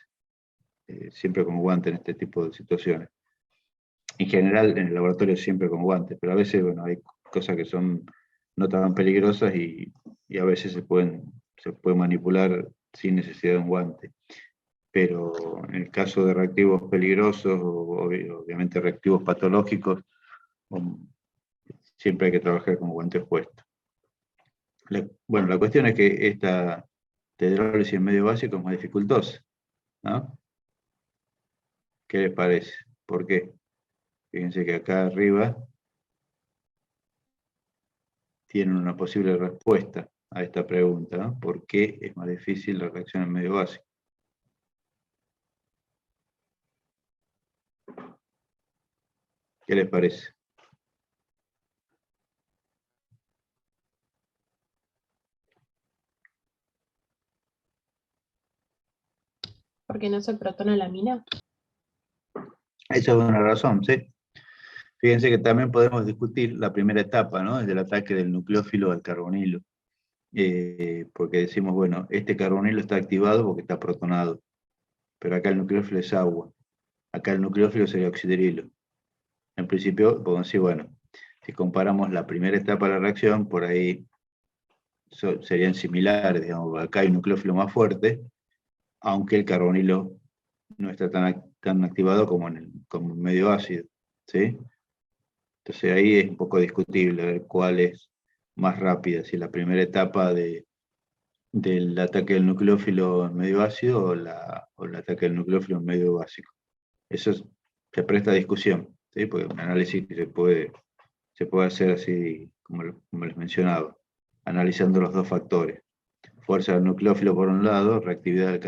siempre con guantes en este tipo de situaciones. En general, en el laboratorio siempre con guantes, pero a veces, bueno, hay cosas que son no tan peligrosas y a veces se puede manipular sin necesidad de un guante. Pero en el caso de reactivos peligrosos, o obviamente reactivos patológicos, siempre hay que trabajar con guantes puestos. Bueno, la cuestión es que esta hidrólisis en medio básico es más dificultosa, ¿no? ¿Qué les parece? ¿Por qué? Fíjense que acá arriba tienen una posible respuesta a esta pregunta, ¿no? ¿Por qué es más difícil la reacción en medio básico? ¿Qué les parece?
Porque no se protona la mina.
Esa es una razón, ¿sí? Fíjense que también podemos discutir la primera etapa, ¿no? Es del ataque del nucleófilo al carbonilo. Porque decimos, bueno, este carbonilo está activado porque está protonado, pero acá el nucleófilo es agua. Acá el nucleófilo sería oxidrilo. En principio, podemos decir, bueno, si comparamos la primera etapa de la reacción, por ahí serían similares, digamos, acá hay un nucleófilo más fuerte, aunque el carbonilo no está tan activado como como en medio ácido, ¿sí? Entonces ahí es un poco discutible ver cuál es más rápida, si la primera etapa del ataque del nucleófilo en medio ácido o el ataque del nucleófilo en medio básico. Eso se presta a discusión, ¿sí? Porque un análisis que se puede hacer así, como les mencionaba, analizando los dos factores. Fuerza del nucleófilo por un lado, reactividad del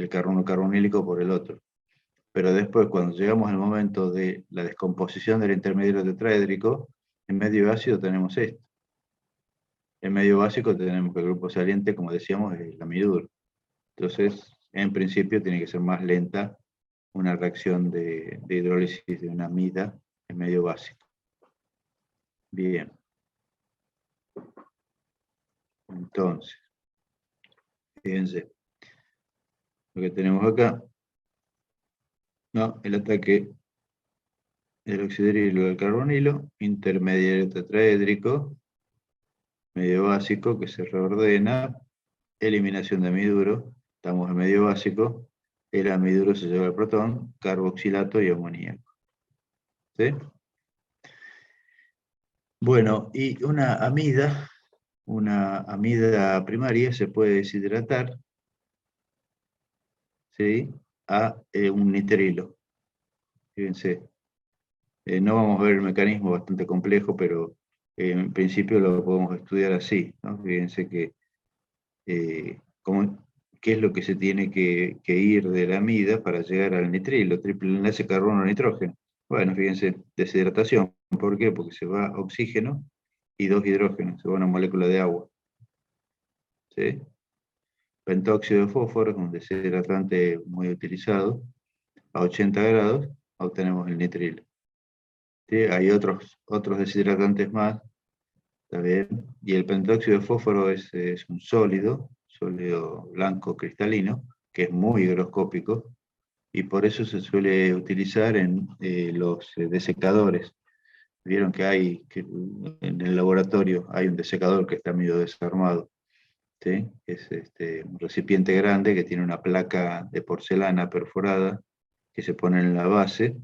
carbono carbonílico por el otro. Pero después, cuando llegamos al momento de la descomposición del intermediario tetraédrico, en medio ácido tenemos esto. En medio básico tenemos que el grupo saliente, como decíamos, es el amiduro. Entonces, en principio, tiene que ser más lenta una reacción de hidrólisis de una amida en medio básico. Bien. Entonces, fíjense, lo que tenemos acá, no, el ataque del oxidrilo del carbonilo, intermediario tetraédrico, medio básico que se reordena, eliminación de amiduro, estamos en medio básico, el amiduro se lleva el protón, carboxilato y amoníaco. ¿Sí? Bueno, y una amida primaria se puede deshidratar, ¿sí? A un nitrilo. Fíjense, no vamos a ver el mecanismo, bastante complejo, pero en principio lo podemos estudiar así, ¿no? Fíjense que qué es lo que se tiene que ir de la amida para llegar al nitrilo, triple enlace carbono-nitrógeno. Bueno, fíjense, deshidratación. ¿Por qué? Porque se va oxígeno y 2 hidrógenos, se va una molécula de agua. ¿Sí? Pentóxido de fósforo es un deshidratante muy utilizado. A 80 grados obtenemos el nitrilo. ¿Sí? Hay otros deshidratantes más, ¿está bien? Y el pentóxido de fósforo es un sólido blanco cristalino, que es muy higroscópico, y por eso se suele utilizar en los desecadores. Vieron que en el laboratorio hay un desecador que está medio desarmado, ¿sí? Es un recipiente grande que tiene una placa de porcelana perforada que se pone en la base,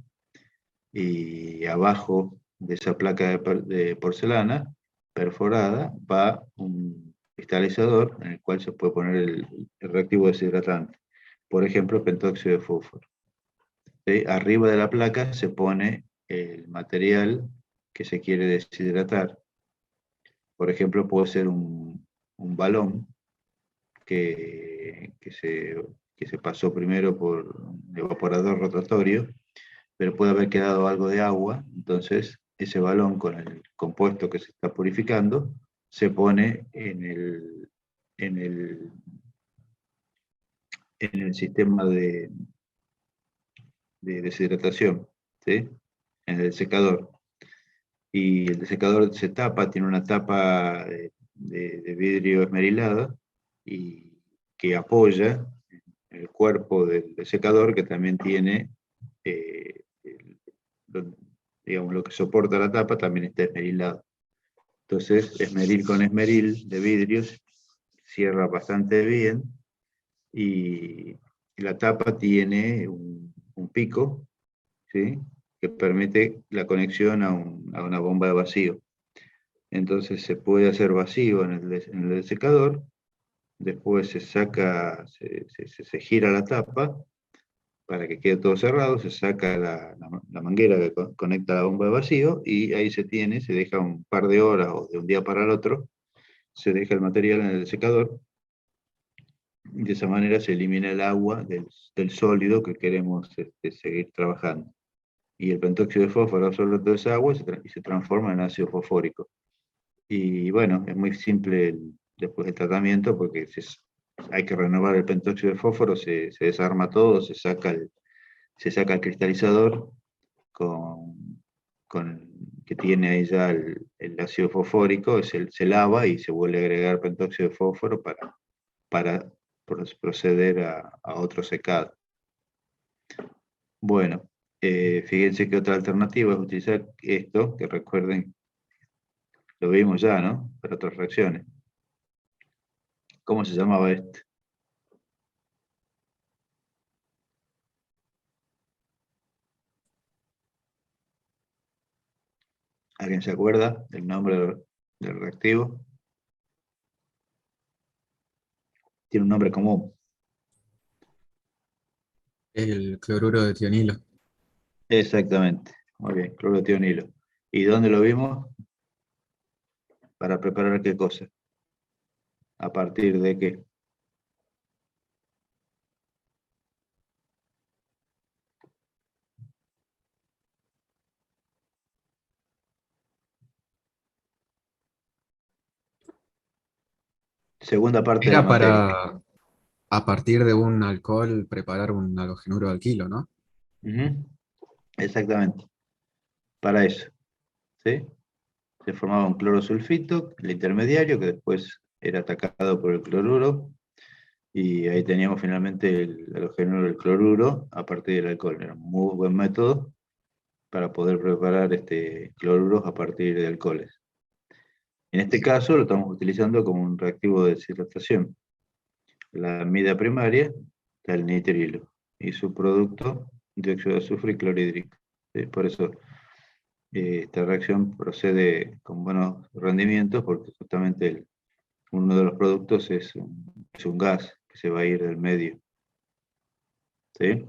y abajo de esa placa de porcelana perforada va un cristalizador en el cual se puede poner el reactivo deshidratante, por ejemplo, pentóxido de fósforo. ¿Sí? Arriba de la placa se pone el material que se quiere deshidratar. Por ejemplo, puede ser un balón que se pasó primero por un evaporador rotatorio, pero puede haber quedado algo de agua, entonces ese balón con el compuesto que se está purificando se pone en el sistema de deshidratación, ¿sí? En el secador. Y el desecador se tapa, tiene una tapa de vidrio esmerilada y que apoya el cuerpo del desecador, que también tiene, digamos, lo que soporta la tapa también está esmerilado. Entonces, esmeril con esmeril de vidrios cierra bastante bien, y la tapa tiene un pico, ¿sí? Que permite la conexión a una bomba de vacío. Entonces se puede hacer vacío en el desecador, después se saca, se gira la tapa para que quede todo cerrado, se saca la manguera que conecta la bomba de vacío, y ahí se deja un par de horas o de un día para el otro, se deja el material en el desecador, y de esa manera se elimina el agua del sólido que queremos seguir trabajando. Y el pentóxido de fósforo absorbe toda esa agua y se transforma en ácido fosfórico. Y bueno, es muy simple después del tratamiento, porque hay que renovar el pentóxido de fósforo, se desarma todo, se saca el cristalizador con que tiene ahí ya el ácido fosfórico, se lava y se vuelve a agregar pentóxido de fósforo para proceder a otro secado. Bueno, fíjense que otra alternativa es utilizar esto, que recuerden, lo vimos ya, ¿no? Para otras reacciones. ¿Cómo se llamaba este? ¿Alguien se acuerda del nombre del reactivo? Tiene un nombre común.
El cloruro de tionilo.
Exactamente. Muy bien, cloruro de tionilo. ¿Y dónde lo vimos? ¿Para preparar qué cosa? ¿A partir de qué? Segunda parte de la
Era
materia.
para, a partir de un alcohol, preparar un halogenuro alquilo, ¿no?
Ujú. Exactamente. Para eso. ¿Sí? Se formaba un clorosulfito, el intermediario, que después era atacado por el cloruro, y ahí teníamos finalmente el halogenuro del cloruro a partir del alcohol. Era un muy buen método para poder preparar cloruros a partir de alcoholes. En este caso lo estamos utilizando como un reactivo de deshidratación. La amida primaria está el nitrilo y su producto, dióxido de azufre y clorhídrico. ¿Sí? Por eso esta reacción procede con buenos rendimientos porque justamente uno de los productos es un gas que se va a ir del medio. ¿Sí?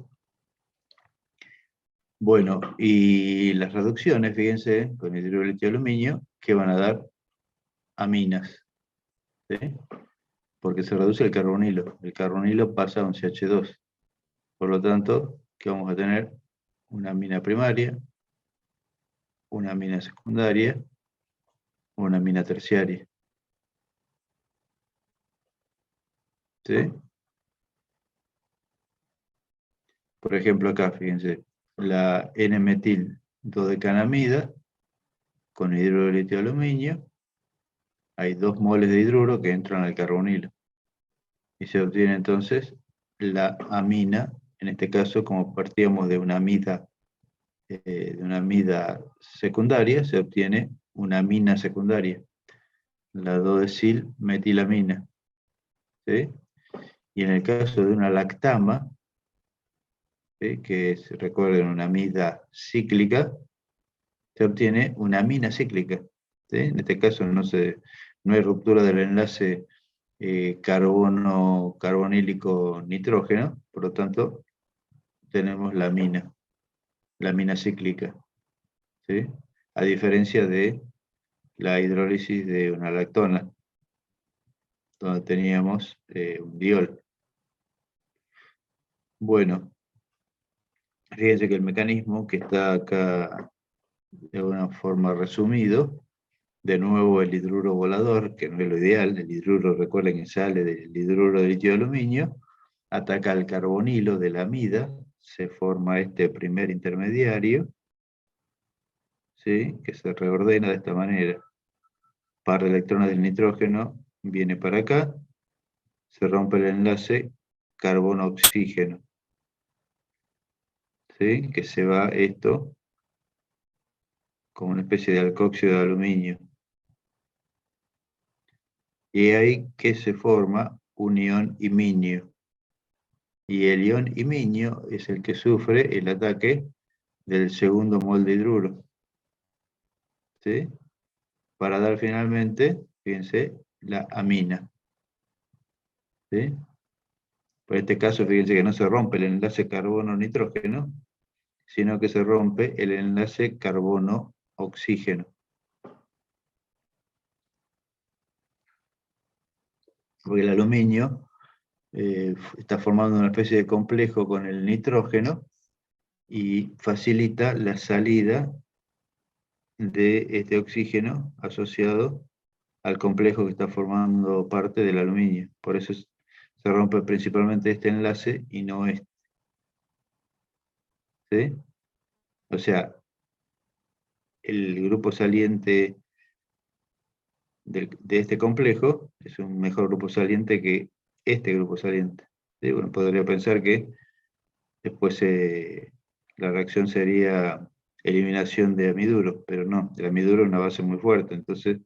Bueno, y las reducciones, fíjense, con hidruro de litio de aluminio, que van a dar aminas. ¿Sí? Porque se reduce el carbonilo. El carbonilo pasa a un CH2. Por lo tanto, ¿qué vamos a tener? Una amina primaria, una amina secundaria, una amina terciaria. ¿Sí? Por ejemplo, acá, fíjense, la N-metil dodecanamida con hidruro de litio de aluminio, hay 2 moles de hidruro que entran al carbonilo. Y se obtiene entonces la amina, en este caso, como partíamos de una amida secundaria, se obtiene una amina secundaria, la dodecilmetilamina. ¿Sí? Y en el caso de una lactama, ¿sí? Que es, recuerden, una amida cíclica, se obtiene una amina cíclica. ¿Sí? En este caso no hay ruptura del enlace carbono carbonílico nitrógeno, por lo tanto tenemos la amina cíclica. ¿Sí? A diferencia de la hidrólisis de una lactona, donde teníamos un diol. Bueno, fíjense que el mecanismo que está acá de alguna forma resumido, de nuevo el hidruro volador, que no es lo ideal, el hidruro, recuerden que sale del hidruro de litio de aluminio, ataca al carbonilo de la amida, se forma este primer intermediario, ¿sí? Que se reordena de esta manera. Par de electrones del nitrógeno viene para acá, se rompe el enlace carbono-oxígeno, ¿sí? Que se va esto como una especie de alcóxido de aluminio. Y ahí que se forma un ion iminio. Y el ion iminio es el que sufre el ataque del segundo mol de hidruro. ¿Sí? Para dar finalmente, fíjense, la amina. ¿Sí? Por este caso, fíjense que no se rompe el enlace carbono-nitrógeno, sino que se rompe el enlace carbono-oxígeno. Porque el aluminio está formando una especie de complejo con el nitrógeno y facilita la salida de este oxígeno asociado al complejo que está formando parte del aluminio. Por eso se rompe principalmente este enlace y no este. ¿Sí? O sea, el grupo saliente de este complejo es un mejor grupo saliente que este grupo saliente. ¿Sí? Bueno, podría pensar que después la reacción sería eliminación de amiduro, pero no, el amiduro es una base muy fuerte, entonces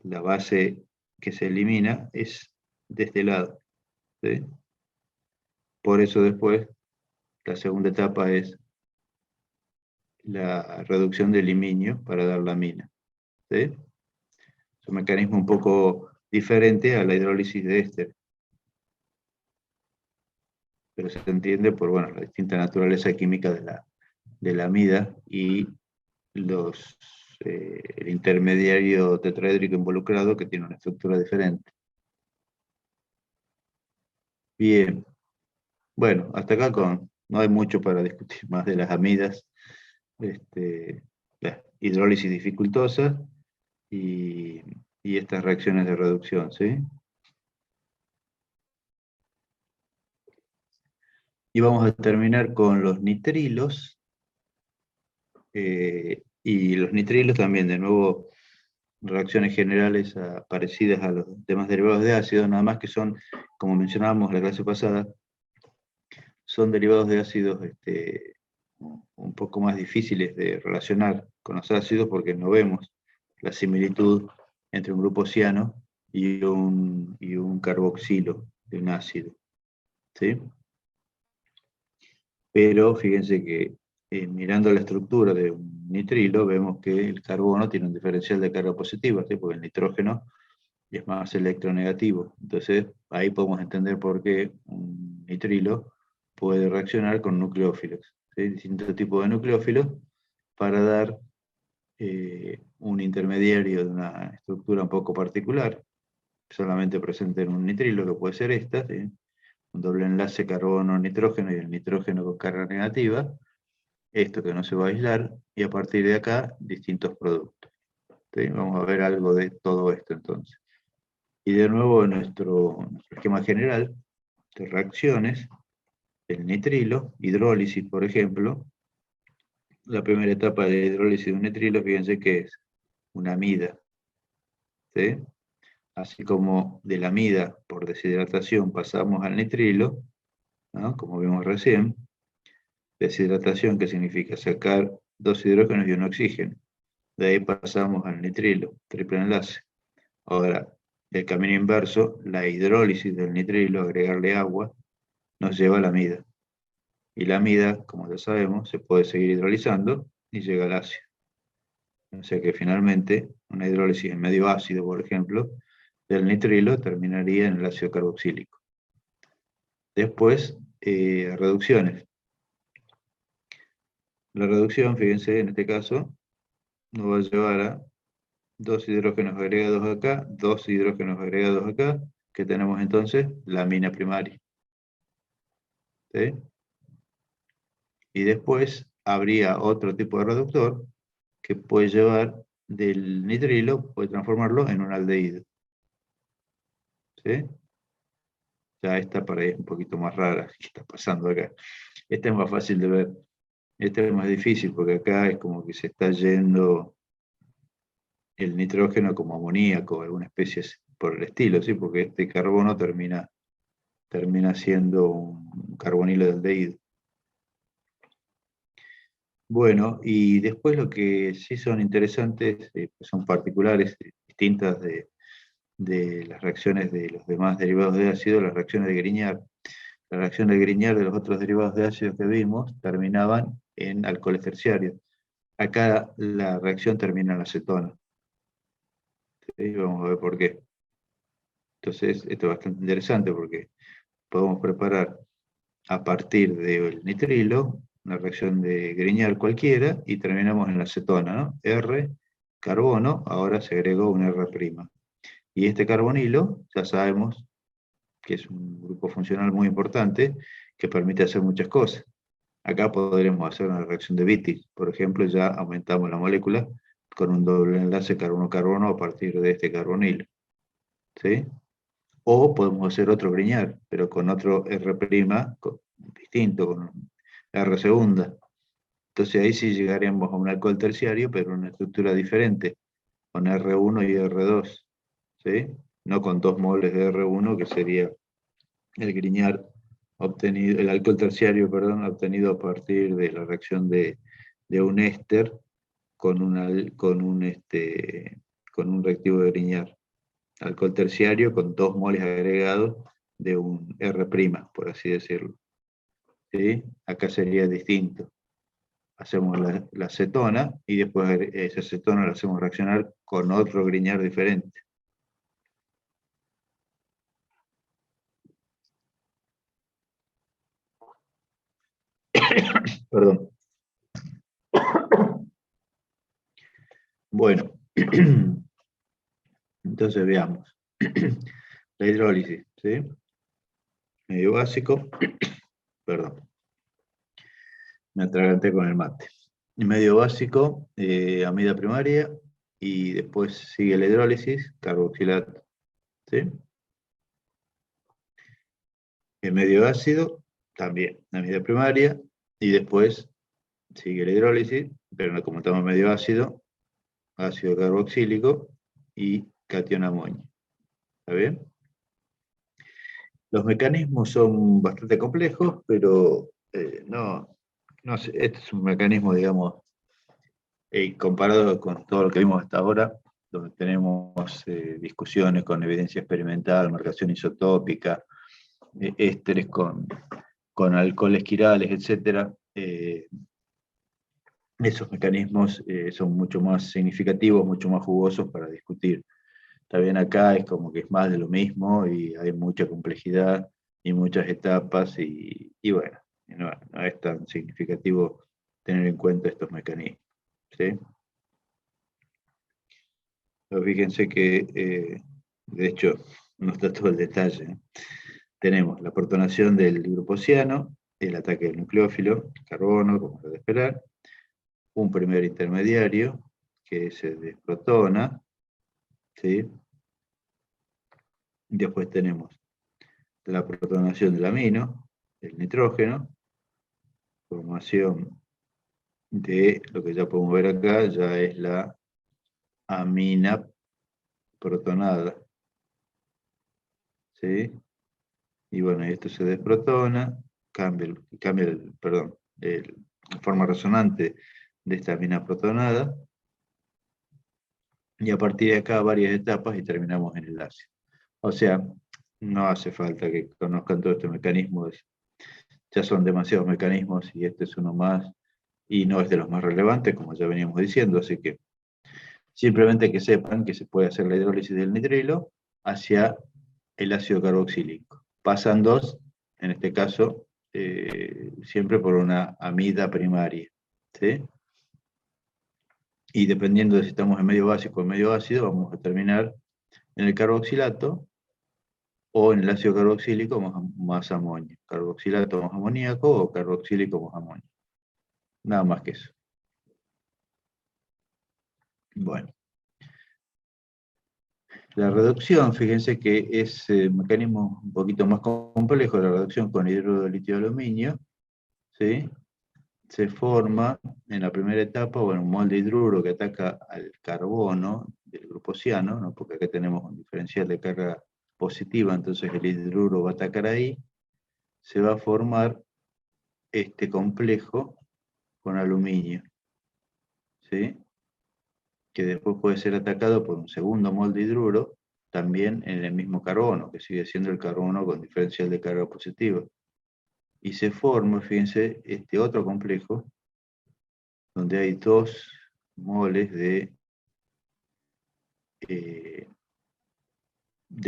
la base que se elimina es de este lado. ¿Sí? Por eso después la segunda etapa es la reducción del liminio para dar la amina. ¿Sí? Es un mecanismo un poco diferente a la hidrólisis de éster, pero se entiende por bueno, la distinta naturaleza química de la amida y el intermediario tetraédrico involucrado que tiene una estructura diferente. Bien, bueno, hasta acá no hay mucho para discutir más de las amidas, la hidrólisis dificultosa y estas reacciones de reducción, ¿sí? Y vamos a terminar con los nitrilos. Y los nitrilos también, de nuevo, reacciones generales parecidas a los demás derivados de ácido, nada más que son, como mencionábamos en la clase pasada, son derivados de ácidos un poco más difíciles de relacionar con los ácidos porque no vemos la similitud entre un grupo ciano y un carboxilo de un ácido. ¿Sí? Pero fíjense que mirando la estructura de un nitrilo, vemos que el carbono tiene un diferencial de carga positiva, ¿sí? Porque el nitrógeno es más electronegativo. Entonces, ahí podemos entender por qué un nitrilo puede reaccionar con nucleófilos, ¿sí? Distintos tipos de nucleófilos para dar un intermediario de una estructura un poco particular, solamente presente en un nitrilo, que puede ser esta, ¿sí? Un doble enlace carbono-nitrógeno y el nitrógeno con carga negativa, esto que no se va a aislar, y a partir de acá, distintos productos. ¿Sí? Vamos a ver algo de todo esto entonces. Y de nuevo, en nuestro esquema general de reacciones, el nitrilo, hidrólisis, por ejemplo, la primera etapa de hidrólisis de un nitrilo, fíjense que es una amida. ¿Sí? Así como de la amida por deshidratación pasamos al nitrilo, ¿no? Como vimos recién, deshidratación, que significa sacar 2 hidrógenos y un oxígeno. De ahí pasamos al nitrilo, triple enlace. Ahora, el camino inverso, la hidrólisis del nitrilo, agregarle agua, nos lleva a la amida. Y la amida, como ya sabemos, se puede seguir hidrolizando y llega al ácido. O sea que finalmente, una hidrólisis en medio ácido, por ejemplo, del nitrilo terminaría en el ácido carboxílico. Después, reducciones. La reducción, fíjense, en este caso, nos va a llevar a 2 hidrógenos agregados acá, 2 hidrógenos agregados acá, que tenemos entonces la amina primaria. ¿Sí? Y después habría otro tipo de reductor que puede llevar del nitrilo, puede transformarlo en un aldehído. ¿Sí? Ya esta para ahí es un poquito más rara, ¿qué está pasando acá? Esta es más fácil de ver. Esta es más difícil porque acá es como que se está yendo el nitrógeno como amoníaco, alguna especie por el estilo, ¿sí? Porque este carbono termina siendo un carbonilo de aldehído. Bueno, y después lo que sí son interesantes, son particulares, distintas de las reacciones de los demás derivados de ácido, las reacciones de Grignard. La reacción de Grignard de los otros derivados de ácido que vimos terminaban en alcoholes terciarios. Acá la reacción termina en acetona. ¿Sí? Vamos a ver por qué. Entonces, esto es bastante interesante porque podemos preparar a partir del nitrilo una reacción de Grignard cualquiera y terminamos en la acetona, ¿no? R, carbono, ahora se agregó un R'. Y este carbonilo, ya sabemos que es un grupo funcional muy importante que permite hacer muchas cosas. Acá podremos hacer una reacción de Wittig, por ejemplo, ya aumentamos la molécula con un doble enlace carbono-carbono a partir de este carbonilo. ¿Sí? O podemos hacer otro Grignard, pero con otro R' distinto, con R segunda. Entonces ahí sí llegaríamos a un alcohol terciario, pero en una estructura diferente, con R1 y R2, ¿sí? No con 2 moles de R1, que sería el griñar obtenido, el alcohol terciario, perdón, obtenido a partir de la reacción de un éster con un reactivo de Grignard. Alcohol terciario con 2 moles agregados de un R', por así decirlo. ¿Sí? Acá sería distinto. Hacemos la acetona y después esa acetona la hacemos reaccionar con otro Grignard diferente. Perdón. Bueno, entonces veamos. La hidrólisis, ¿sí? Medio básico. Perdón. Me atraganté con el mate. Medio básico, amida primaria, y después sigue la hidrólisis, carboxilato. ¿Sí? El medio ácido, también, amida primaria, y después sigue la hidrólisis, pero no, como estamos medio ácido, ácido carboxílico y catión amonio. ¿Está bien? Los mecanismos son bastante complejos, pero no sé, este es un mecanismo, digamos, comparado con todo lo que vimos hasta ahora, donde tenemos discusiones con evidencia experimental, marcación isotópica, ésteres con alcoholes quirales, etc. Esos mecanismos son mucho más significativos, mucho más jugosos para discutir. También acá es como que es más de lo mismo y hay mucha complejidad y muchas etapas y bueno, no es tan significativo tener en cuenta estos mecanismos. ¿Sí? Pero fíjense que, de hecho, no está todo el detalle, ¿eh? Tenemos la protonación del grupo ciano, el ataque del nucleófilo, carbono, como se debe esperar, un primer intermediario que se desprotona, ¿sí? Después tenemos la protonación del amino, el nitrógeno, formación de lo que ya podemos ver acá, ya es la amina protonada, ¿sí? Y bueno, esto se desprotona, cambia la forma resonante de esta amina protonada, y a partir de acá varias etapas y terminamos en el ácido. O sea, no hace falta que conozcan todo este mecanismo, ya son demasiados mecanismos y este es uno más, y no es de los más relevantes, como ya veníamos diciendo, así que simplemente que sepan que se puede hacer la hidrólisis del nitrilo hacia el ácido carboxílico. Pasan dos, en este caso, siempre por una amida primaria, ¿sí? Y dependiendo de si estamos en medio básico o en medio ácido, vamos a terminar en el carboxilato o en el ácido carboxílico más amonio. Carboxilato más amoníaco o carboxílico más amonio. Nada más que eso. Bueno. La reducción, fíjense que es un mecanismo un poquito más complejo, la reducción con hidruro de litio de aluminio, ¿sí? Se forma en la primera etapa, bueno, un molde hidruro que ataca al carbono del grupo ciano, ¿no? Porque acá tenemos un diferencial de carga positiva, entonces el hidruro va a atacar ahí, se va a formar este complejo con aluminio, ¿sí? Que después puede ser atacado por un segundo molde hidruro, también en el mismo carbono, que sigue siendo el carbono con diferencial de carga positiva. Y se forma, fíjense, este otro complejo, donde hay 2 moles de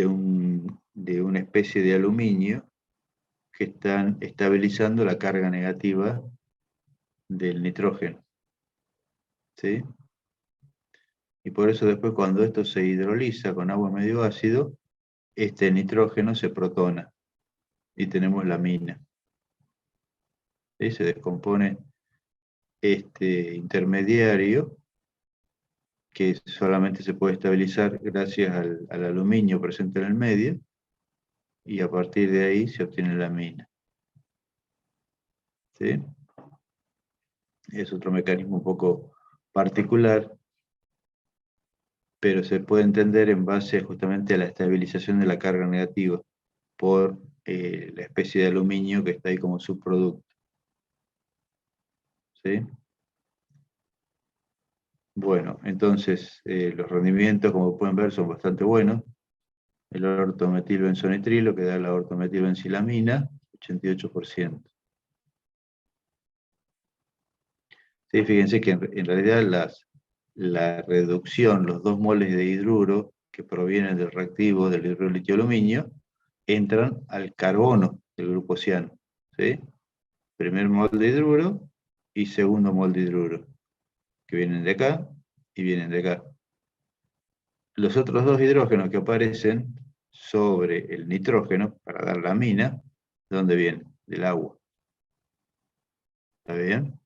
una especie de aluminio que están estabilizando la carga negativa del nitrógeno. ¿Sí? Y por eso después cuando esto se hidroliza con agua medio ácido, este nitrógeno se protona y tenemos la amina. ¿Sí? Se descompone este intermediario que solamente se puede estabilizar gracias al aluminio presente en el medio y a partir de ahí se obtiene la amina. ¿Sí? es otro mecanismo un poco particular, pero se puede entender en base justamente a la estabilización de la carga negativa por la especie de aluminio que está ahí como subproducto. ¿Sí? Bueno, entonces los rendimientos, como pueden ver, son bastante buenos. El ortometilbenzonitrilo, que da la ortometilbenzilamina, 88%. Sí, fíjense que en realidad la reducción, los 2 moles de hidruro que provienen del reactivo del hidrolitio aluminio, entran al carbono del grupo ciano. ¿Sí? Primer mol de hidruro y segundo mol de hidruro, que vienen de acá y vienen de acá. Los otros 2 hidrógenos que aparecen sobre el nitrógeno, para dar la amina, ¿de dónde vienen? Del agua. ¿Está bien?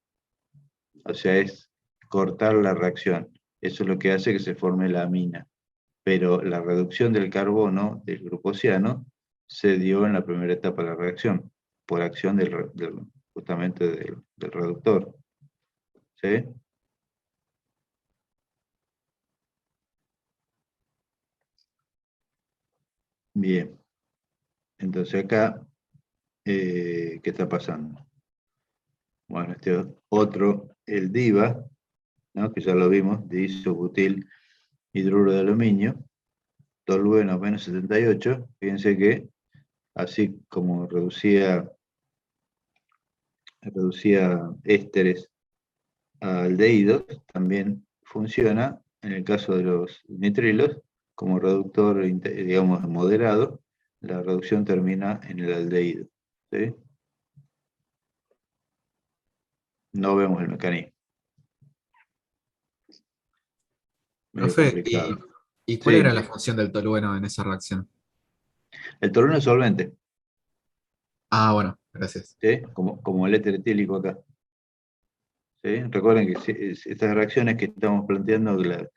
O sea, es cortar la reacción. Eso es lo que hace que se forme la amina. Pero la reducción del carbono del grupo ciano se dio en la primera etapa de la reacción, por acción justamente del reductor. ¿Sí? Bien. Entonces acá, ¿qué está pasando? Bueno, este otro, el DIVA, ¿no? Que ya lo vimos, diisobutil hidruro de aluminio, tolueno menos 78, fíjense que así como reducía ésteres a aldehídos, también funciona en el caso de los nitrilos como reductor, digamos, moderado. La reducción termina en el aldehído. ¿Sí? No vemos el mecanismo. Medio
Profe,
complicado.
¿y cuál
Sí,
era la función del tolueno en esa reacción?
el tolueno es solvente,
Ah, bueno, gracias.
¿sí? Como el éter etílico acá. ¿Sí? Recuerden que estas reacciones que estamos planteando, la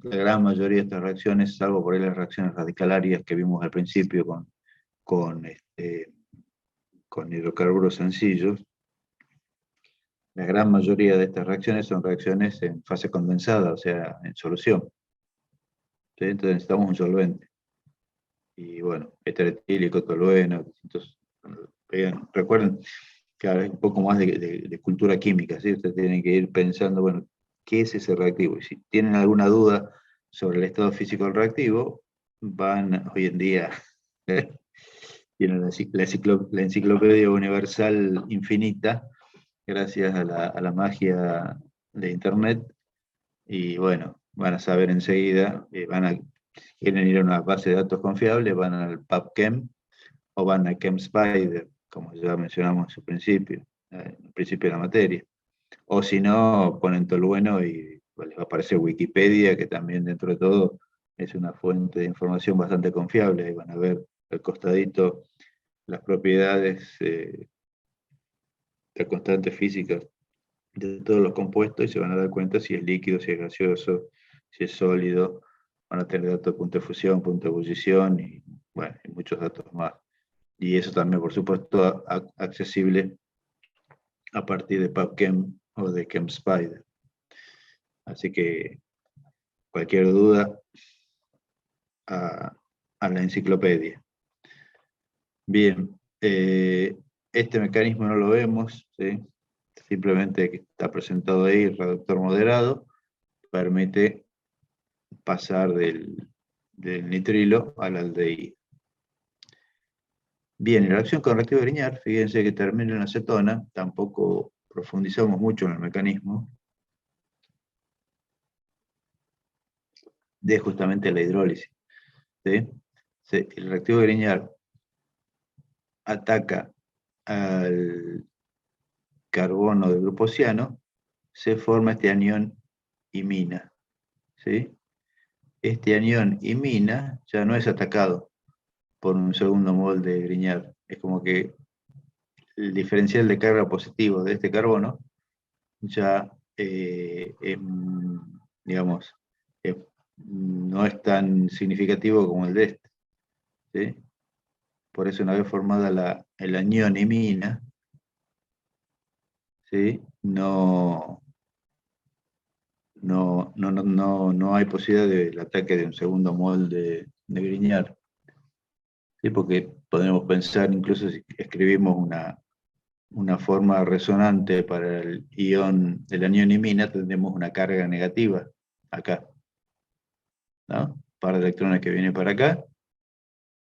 gran mayoría de estas reacciones, salvo por ahí las reacciones radicalarias que vimos al principio con, este, con hidrocarburos sencillos, la gran mayoría de estas reacciones son reacciones en fase condensada, o sea, en solución. ¿Sí? Entonces necesitamos un solvente. Y bueno, éter etílico, tolueno, distintos. Recuerden que ahora es un poco más de cultura química, ¿sí? Ustedes tienen que ir pensando, bueno, ¿qué es ese reactivo? Y si tienen alguna duda sobre el estado físico del reactivo, van hoy en día, tienen la enciclopedia universal infinita, gracias a la magia de Internet, y bueno, van a saber enseguida, si quieren ir a una base de datos confiable, van al PubChem o van a ChemSpider, como ya mencionamos en su principio, en el principio de la materia. O si no, ponen tolueno y les va a aparecer Wikipedia, que también dentro de todo es una fuente de información bastante confiable. Ahí van a ver al costadito las propiedades de constantes físicas de todos los compuestos y se van a dar cuenta si es líquido, si es gaseoso, si es sólido. Van a tener datos de punto de fusión, punto de ebullición y, bueno, y muchos datos más. Y eso también, por supuesto, accesible a partir de PubChem o de ChemSpider. Así que cualquier duda a la enciclopedia. Bien, este mecanismo no lo vemos, ¿sí? Simplemente que está presentado ahí, reductor moderado, permite pasar del nitrilo al aldehído. Bien, en la reacción con reactivo de Grignard, fíjense que termina en acetona, tampoco profundizamos mucho en el mecanismo de justamente la hidrólisis. ¿Sí? El reactivo de Grignard ataca al carbono del grupo ciano, se forma este anión imina. ¿Sí? Este anión imina ya no es atacado por un segundo mol de Grignard. Es como que el diferencial de carga positivo de este carbono ya, digamos, no es tan significativo como el de este. ¿Sí? Por eso, una vez formada el anión imina, ¿sí? no, no hay posibilidad del ataque de un segundo mol de Grignard. ¿Sí? Porque podemos pensar, incluso si escribimos una forma resonante para el anión imina, tendremos una carga negativa acá, ¿no? Par de electrones que viene para acá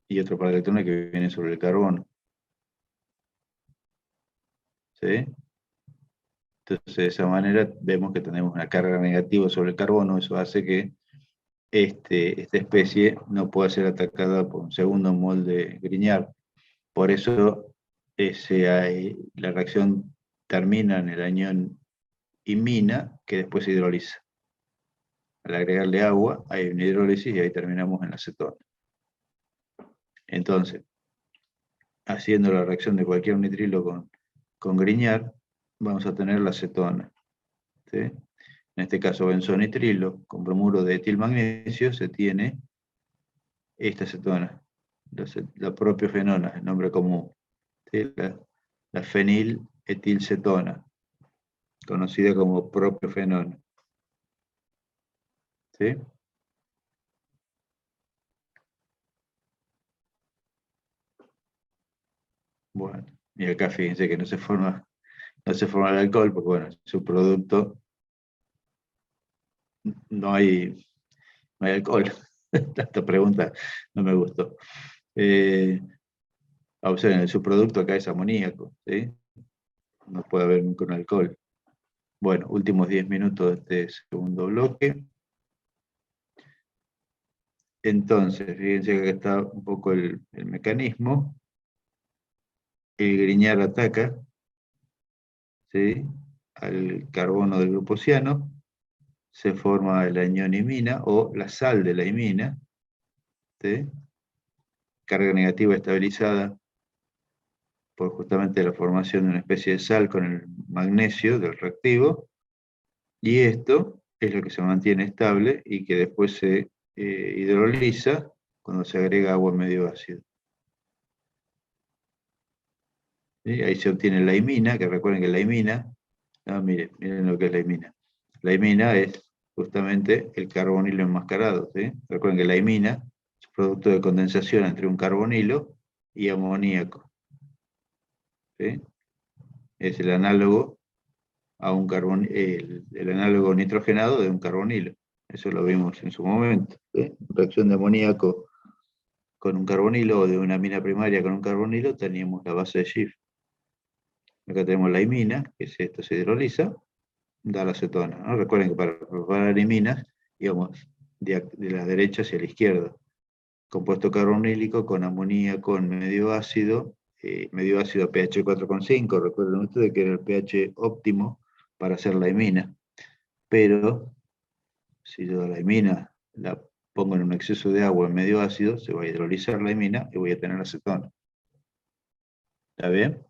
y otro par de electrones que viene sobre el carbono. ¿Sí? Entonces, de esa manera vemos que tenemos una carga negativa sobre el carbono. Eso hace que esta especie no pueda ser atacada por un segundo mol de Grignard. Por eso la reacción termina en el anión imina, que después se hidroliza. Al agregarle agua, hay una hidrólisis y ahí terminamos en la acetona. Entonces, haciendo la reacción de cualquier nitrilo con Grignard, vamos a tener la acetona. ¿Sí? En este caso, benzonitrilo con bromuro de etilmagnesio se tiene esta acetona, la propiofenona, el nombre común. ¿Sí? La feniletilcetona, conocida como propiofenona. ¿Sí? Bueno, y acá fíjense que no se forma el alcohol, porque bueno, su producto no hay alcohol. Esta pregunta no me gustó. Observen, el subproducto acá es amoníaco, ¿sí? No puede haber nunca un alcohol. Bueno, últimos 10 minutos de este segundo bloque. Entonces, fíjense que acá está un poco el mecanismo. El Grignard ataca, ¿sí?, al carbono del grupo ciano, se forma el anión imina o la sal de la imina, ¿sí? Carga negativa estabilizada por justamente la formación de una especie de sal con el magnesio del reactivo, y esto es lo que se mantiene estable y que después se hidroliza cuando se agrega agua medio ácido. ¿Sí? Ahí se obtiene la imina, que recuerden que la imina, miren lo que es la imina. La imina es justamente el carbonilo enmascarado. ¿Sí? Recuerden que la imina es producto de condensación entre un carbonilo y amoníaco. ¿Sí? Es el análogo a el análogo nitrogenado de un carbonilo. Eso lo vimos en su momento. ¿Sí? Reacción de amoníaco con un carbonilo o de una amina primaria con un carbonilo, teníamos la base de Schiff. Acá tenemos la imina, que es esto, se hidroliza, da la acetona, ¿no? Recuerden que para preparar iminas íbamos de la derecha hacia la izquierda. Compuesto carbonílico con amoníaco en medio ácido pH 4,5. Recuerden ustedes que era el pH óptimo para hacer la imina. Pero si yo la imina la pongo en un exceso de agua en medio ácido, se va a hidrolizar la imina y voy a tener acetona. ¿Está bien?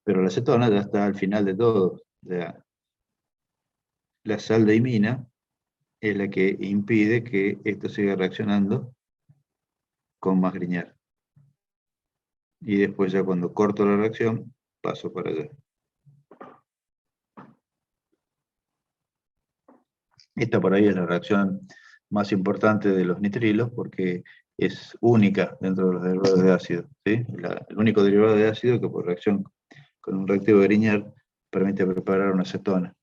Pero la acetona ya está al final de todo. O sea, la sal de imina es la que impide que esto siga reaccionando con más Grignard. Y después ya cuando corto la reacción, paso para allá. Esta por ahí es la reacción más importante de los nitrilos porque es única dentro de los derivados de ácido. ¿Sí? El único derivado de ácido que por reacción con un reactivo de Grignard permite preparar una acetona.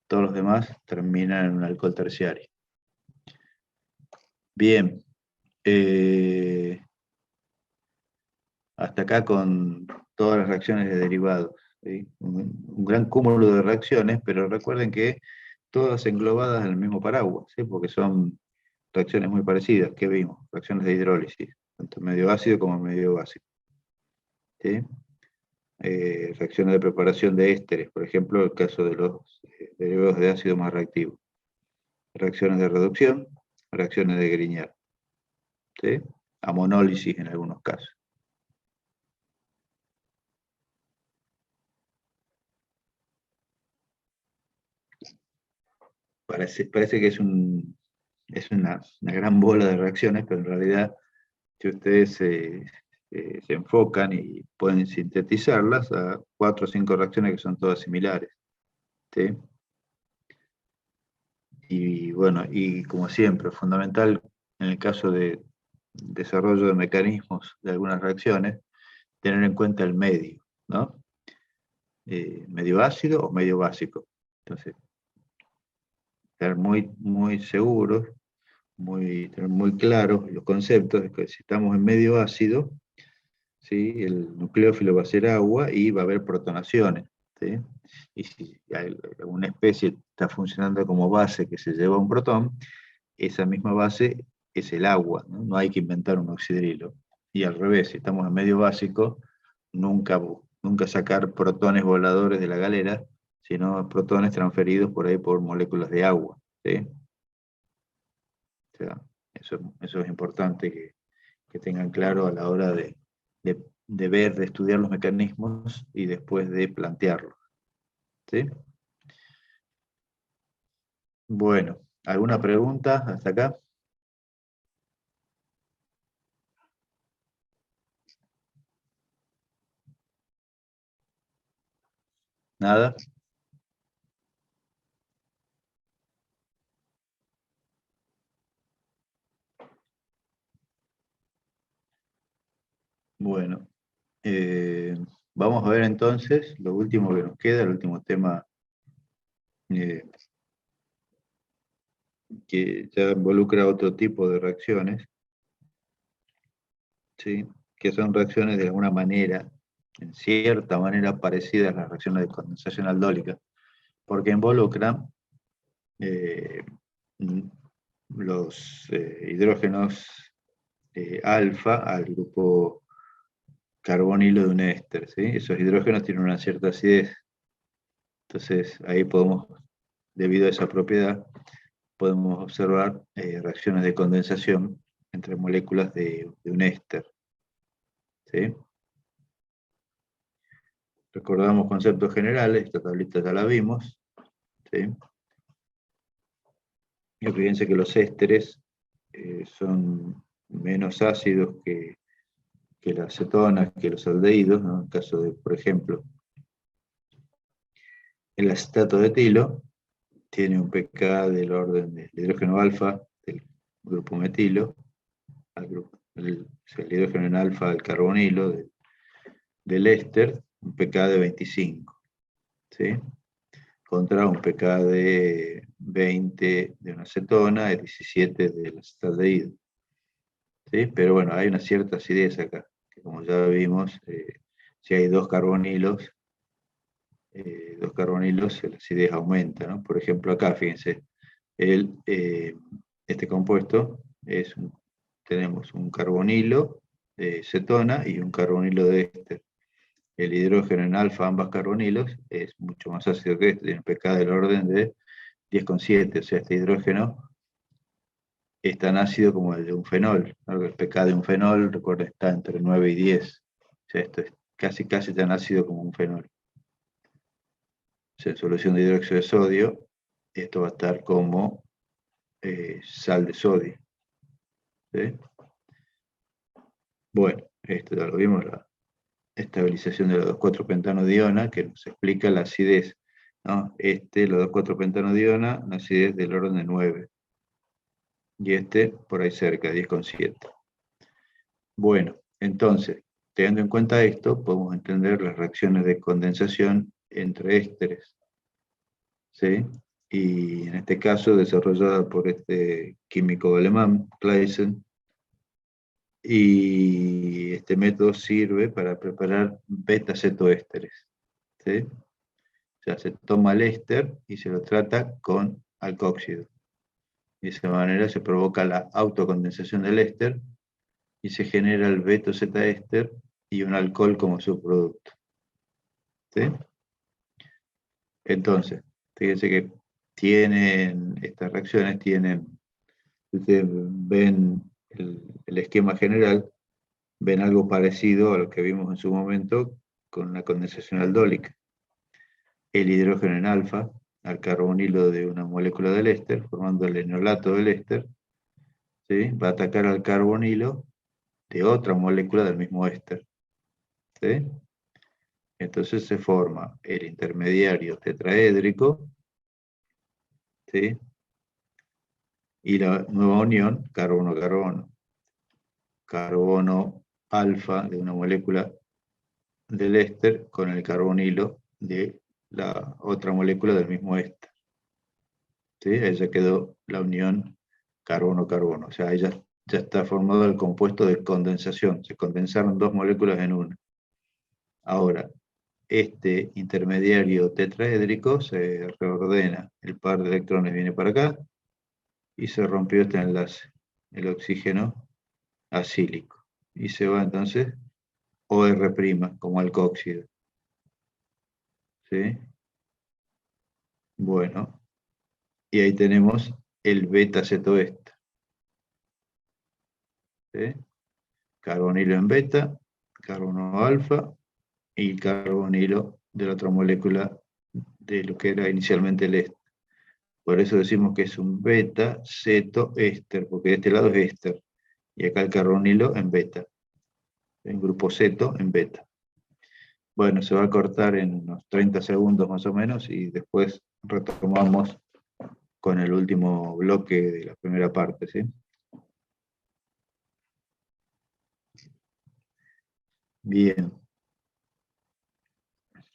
Todos los demás terminan en un alcohol terciario. Bien. Hasta acá con todas las reacciones de derivados. ¿Sí? Un gran cúmulo de reacciones, pero recuerden que todas englobadas en el mismo paraguas, ¿sí? Porque son reacciones muy parecidas. ¿Qué vimos? Reacciones de hidrólisis, tanto medio ácido como medio básico. ¿Sí? Reacciones de preparación de ésteres, por ejemplo, el caso de los derivados de ácido más reactivos. Reacciones de reducción, reacciones de Grignard. ¿Sí? Amonólisis en algunos casos. Parece que es una gran bola de reacciones, pero en realidad, si ustedes se enfocan y pueden sintetizarlas a 4 o 5 reacciones que son todas similares. ¿Sí? Y bueno, y como siempre, fundamental en el caso de desarrollo de mecanismos de algunas reacciones, tener en cuenta el medio, ¿no? Medio ácido o medio básico. Entonces, estar muy seguros, tener muy claros los conceptos de que si estamos en medio ácido, ¿sí? El nucleófilo va a ser agua y va a haber protonaciones. ¿Sí? Y si alguna especie está funcionando como base que se lleva un protón, esa misma base es el agua, ¿no? No hay que inventar un oxidrilo. Y al revés, si estamos en medio básico, nunca sacar protones voladores de la galera, sino protones transferidos por ahí por moléculas de agua. ¿Sí? O sea, eso es importante que tengan claro a la hora de ver, de estudiar los mecanismos y después de plantearlos. ¿Sí? Bueno, ¿alguna pregunta hasta acá? ¿Nada? Bueno, vamos a ver entonces lo último que nos queda, el último tema eh, que ya involucra otro tipo de reacciones, ¿sí? Que son reacciones de alguna manera, en cierta manera parecidas a las reacciones de condensación aldólica, porque involucran los hidrógenos alfa al grupo carbonilo de un éster. ¿Sí? Esos hidrógenos tienen una cierta acidez. Entonces, ahí podemos, debido a esa propiedad, podemos observar reacciones de condensación entre moléculas de un éster. ¿Sí? Recordamos conceptos generales, esta tablita ya la vimos. ¿Sí? Y fíjense que los ésteres son menos ácidos que las cetonas, que los aldehídos, ¿no? En el caso de, por ejemplo, el acetato de etilo tiene un pK del orden del hidrógeno alfa del grupo metilo, el hidrógeno en alfa del carbonilo del éster, un pK de 25, ¿sí? Contra un pK de 20 de una acetona y 17 del acetaldehído. ¿Sí? Pero bueno, hay una cierta acidez acá, que como ya vimos, si hay dos carbonilos, la acidez aumenta, ¿no? Por ejemplo, acá, fíjense, este compuesto tenemos un carbonilo de cetona y un carbonilo de éster. El hidrógeno en alfa, ambas carbonilos, es mucho más ácido que este, tiene un pK del orden de 10,7, o sea, este hidrógeno es tan ácido como el de un fenol, ¿no? El pK de un fenol, recuerden, está entre 9 y 10. O sea, esto es casi tan ácido como un fenol. O sea, en solución de hidróxido de sodio, esto va a estar como sal de sodio. ¿Sí? Bueno, esto ya lo vimos, la estabilización de los 2,4-pentanodiona, que nos explica la acidez, ¿no? Los 2,4-pentanodiona, la acidez del orden de 9. Y por ahí cerca, 10,7. Bueno, entonces, teniendo en cuenta esto, podemos entender las reacciones de condensación entre ésteres. ¿Sí? Y en este caso, desarrollada por este químico alemán, Claisen, y este método sirve para preparar beta-cetoésteres. ¿Sí? O sea, se toma el éster y se lo trata con alcóxido. De esa manera se provoca la autocondensación del éster y se genera el beto-zeta-éster y un alcohol como subproducto. ¿Sí? Entonces, fíjense que estas reacciones ustedes ven el esquema general, ven algo parecido a lo que vimos en su momento con la condensación aldólica. El hidrógeno en alfa, al carbonilo de una molécula del éster, formando el enolato del éster, ¿sí? Va a atacar al carbonilo de otra molécula del mismo éster. ¿Sí? Entonces se forma el intermediario tetraédrico, ¿sí? Y la nueva unión, carbono-carbono. Carbono alfa de una molécula del éster con el carbonilo de la otra molécula del mismo éster. ¿Sí? Ahí ya quedó la unión carbono-carbono. O sea, ahí ya está formado el compuesto de condensación. Se condensaron dos moléculas en una. Ahora, este intermediario tetraédrico se reordena. El par de electrones viene para acá y se rompió este enlace, el oxígeno acílico. Y se va entonces OR' como alcóxido. ¿Sí? Bueno, y ahí tenemos el beta-cetoéster. ¿Sí? Carbonilo en beta, carbono alfa y carbonilo de la otra molécula de lo que era inicialmente el éster. Por eso decimos que es un beta-cetoéster, porque de este lado es éster, y acá el carbonilo en beta, en grupo ceto en beta. Bueno, se va a cortar en unos 30 segundos más o menos y después retomamos con el último bloque de la primera parte, ¿sí? Bien.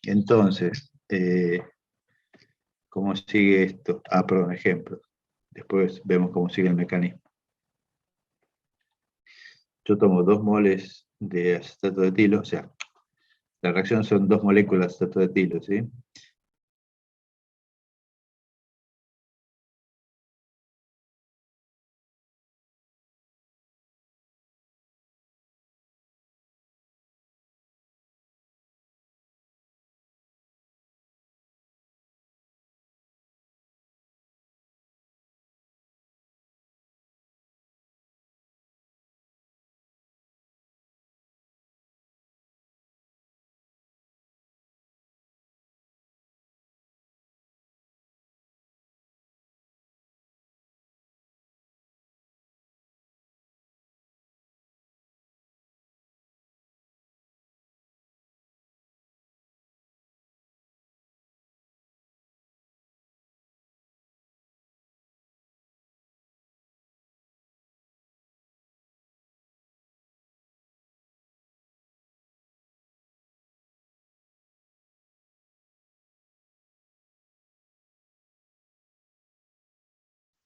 Entonces, ¿cómo sigue esto? Perdón, ejemplo. Después vemos cómo sigue el mecanismo. Yo tomo 2 moles de acetato de etilo, o sea, la reacción son 2 moléculas de acetato de etilo, ¿sí?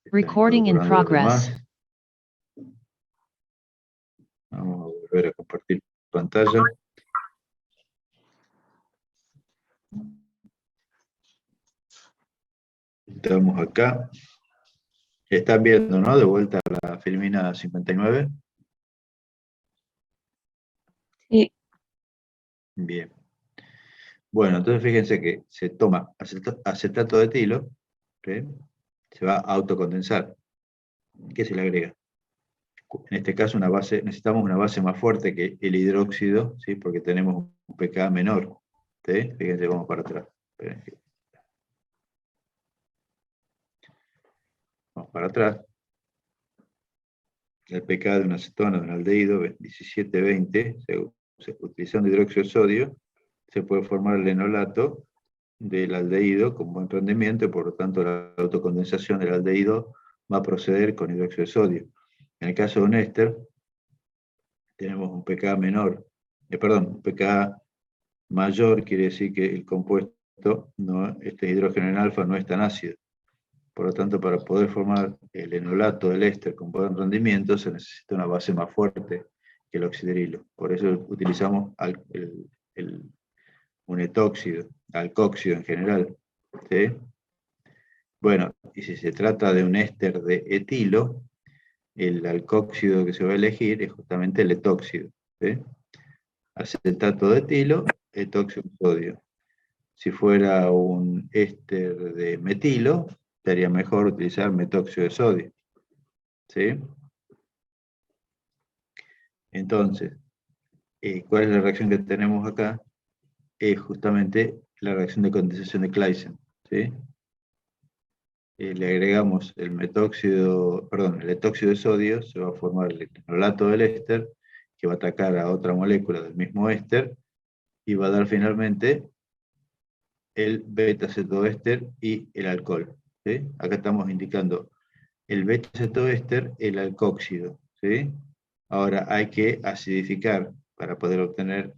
Están
Recording in
incorporando los
progress.
demás. Vamos a volver a compartir pantalla. Estamos acá. Están viendo, ¿no? De vuelta la filmina 59.
Sí.
Bien. Bueno, entonces fíjense que se toma acetato de etilo, ¿sí? Se va a autocondensar. ¿Qué se le agrega? En este caso necesitamos una base más fuerte que el hidróxido, ¿sí? Porque tenemos un pKa menor. ¿Sí? Fíjense, vamos para atrás. Vamos para atrás. El pKa de una acetona, de un aldehído, 1720, utilizando hidróxido de sodio, se puede formar el enolato del aldehído con buen rendimiento, y por lo tanto la autocondensación del aldehído va a proceder con hidróxido de sodio. En el caso de un éster, tenemos un pKa menor, un pKa mayor, quiere decir que el compuesto, este hidrógeno en alfa, no es tan ácido. Por lo tanto, para poder formar el enolato del éster con buen rendimiento, se necesita una base más fuerte que el oxidrilo. Por eso utilizamos un etóxido, alcóxido en general. ¿Sí? Bueno, y si se trata de un éster de etilo, el alcóxido que se va a elegir es justamente el etóxido. ¿Sí? Acetato de etilo, etóxido de sodio. Si fuera un éster de metilo, estaría mejor utilizar metóxido de sodio. ¿Sí? Entonces, ¿cuál es la reacción que tenemos acá? Es justamente la reacción de condensación de Claisen. ¿Sí? Le agregamos el etóxido de sodio, se va a formar el enolato del éster, que va a atacar a otra molécula del mismo éster, y va a dar finalmente el beta-cetoéster y el alcohol. ¿Sí? Acá estamos indicando el beta-cetoéster, el alcóxido. ¿Sí? Ahora hay que acidificar para poder obtener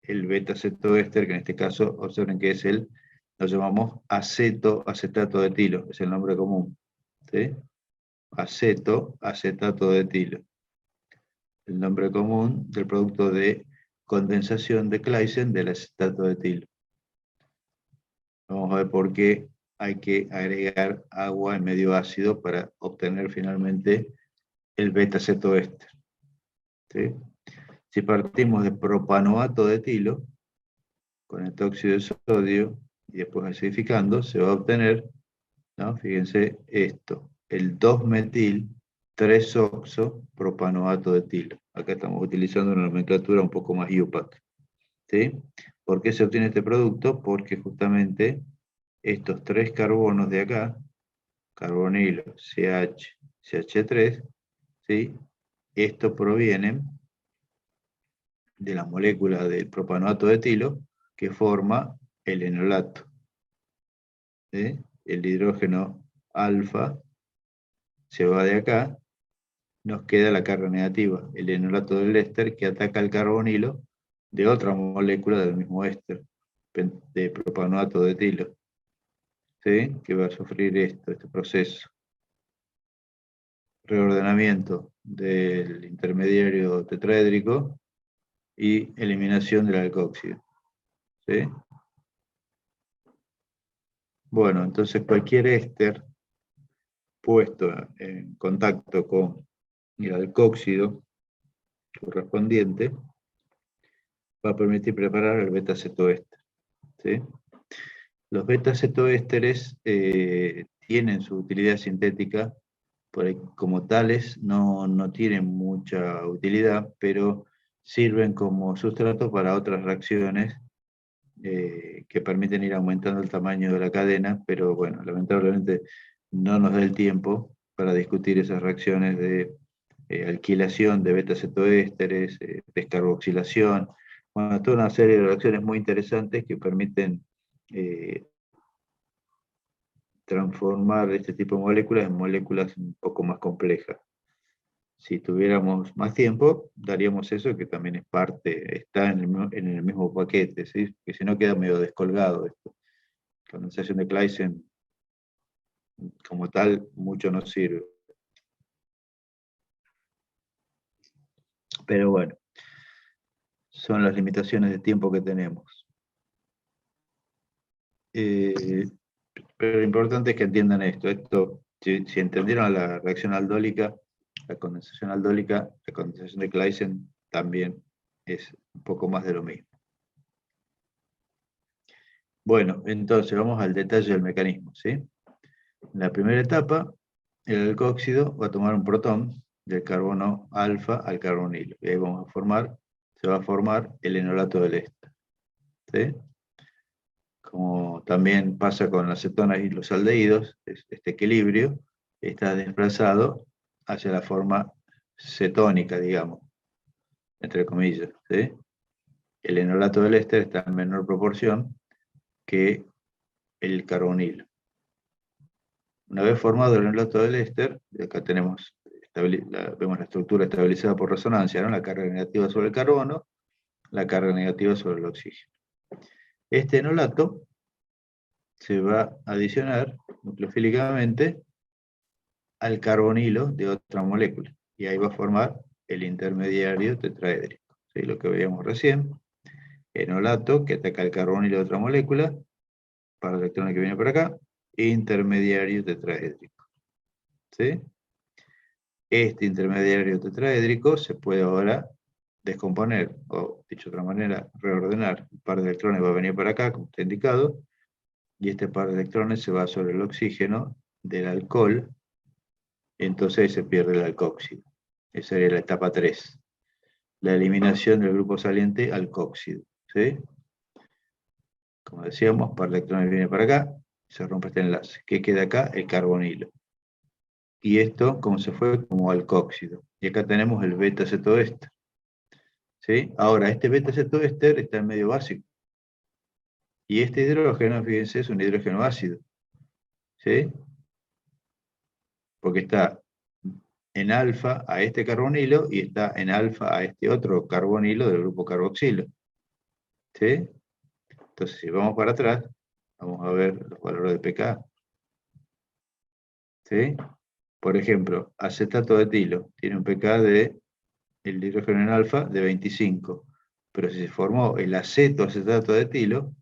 el beta-cetoéster, que en este caso observen que es lo llamamos acetato de etilo, es el nombre común. ¿Sí? Acetato de etilo. El nombre común del producto de condensación de Claisen del acetato de etilo. Vamos a ver por qué hay que agregar agua en medio ácido para obtener finalmente el beta-cetoéster. ¿Sí? Si partimos de propanoato de etilo, con el tóxido de sodio, y después acidificando, se va a obtener, ¿no? Fíjense esto, el 2-metil 3-oxo-propanoato de etilo. Acá estamos utilizando una nomenclatura un poco más IUPAC. ¿Sí? ¿Por qué se obtiene este producto? Porque justamente estos 3 carbonos de acá, carbonilo, CH, CH3, ¿sí? Estos provienen de la molécula del propanoato de etilo que forma el enolato. ¿Sí? El hidrógeno alfa se va de acá, nos queda la carga negativa, el enolato del éster que ataca al carbonilo de otra molécula del mismo éster, de propanoato de etilo. ¿Sí? Que va a sufrir este proceso. Reordenamiento del intermediario tetraédrico y eliminación del alcóxido. ¿Sí? Bueno, entonces cualquier éster puesto en contacto con el alcóxido correspondiente va a permitir preparar el beta-cetoéster. ¿Sí? Los beta-cetoésteres tienen su utilidad sintética, como tales no tienen mucha utilidad, pero sirven como sustrato para otras reacciones que permiten ir aumentando el tamaño de la cadena, pero bueno, lamentablemente no nos da el tiempo para discutir esas reacciones de alquilación de beta-cetoésteres, descarboxilación, bueno, toda una serie de reacciones muy interesantes que permiten transformar este tipo de moléculas en moléculas un poco más complejas. Si tuviéramos más tiempo, daríamos eso, que también es parte, está en el mismo paquete, ¿sí? Que si no queda medio descolgado esto. La condensación de Claisen, como tal, mucho no sirve. Pero bueno, son las limitaciones de tiempo que tenemos. Pero lo importante es que entiendan esto. Si entendieron la reacción aldólica, la condensación aldólica, la condensación de Claisen también es un poco más de lo mismo. Bueno, entonces vamos al detalle del mecanismo, ¿sí? En la primera etapa, el alcóxido va a tomar un protón del carbono alfa al carbonilo. Y ahí se va a formar el enolato del éster. ¿Sí? Como también pasa con las cetonas y los aldehídos, este equilibrio está desplazado hacia la forma cetónica, digamos, entre comillas. ¿Sí? El enolato del éster está en menor proporción que el carbonilo. Una vez formado el enolato del éster, acá vemos la estructura estabilizada por resonancia, ¿no? La carga negativa sobre el carbono, la carga negativa sobre el oxígeno. Este enolato se va a adicionar nucleofílicamente al carbonilo de otra molécula, y ahí va a formar el intermediario tetraédrico. ¿Sí? Lo que veíamos recién, enolato que ataca el carbonilo de otra molécula, para el electrón que viene por acá, intermediario tetraédrico. ¿Sí? Este intermediario tetraédrico se puede ahora descomponer, o dicho de otra manera, reordenar. Un par de electrones va a venir para acá, como está indicado, y este par de electrones se va sobre el oxígeno del alcohol, y entonces se pierde el alcóxido. Esa sería la etapa 3. La eliminación del grupo saliente alcóxido. ¿Sí? Como decíamos, par de electrones viene para acá, se rompe este enlace. ¿Qué queda acá? El carbonilo. Y esto, como se fue, como alcóxido. Y acá tenemos el beta-cetoéster. ¿Sí? Ahora, este beta-cetoéster está en medio básico. Y este hidrógeno, fíjense, es un hidrógeno ácido. ¿Sí? Porque está en alfa a este carbonilo y está en alfa a este otro carbonilo del grupo carboxilo. ¿Sí? Entonces, si vamos para atrás, vamos a ver los valores de pK. ¿Sí? Por ejemplo, acetato de etilo tiene un pK de el hidrógeno en alfa de 25. Pero si se formó el acetato de etilo,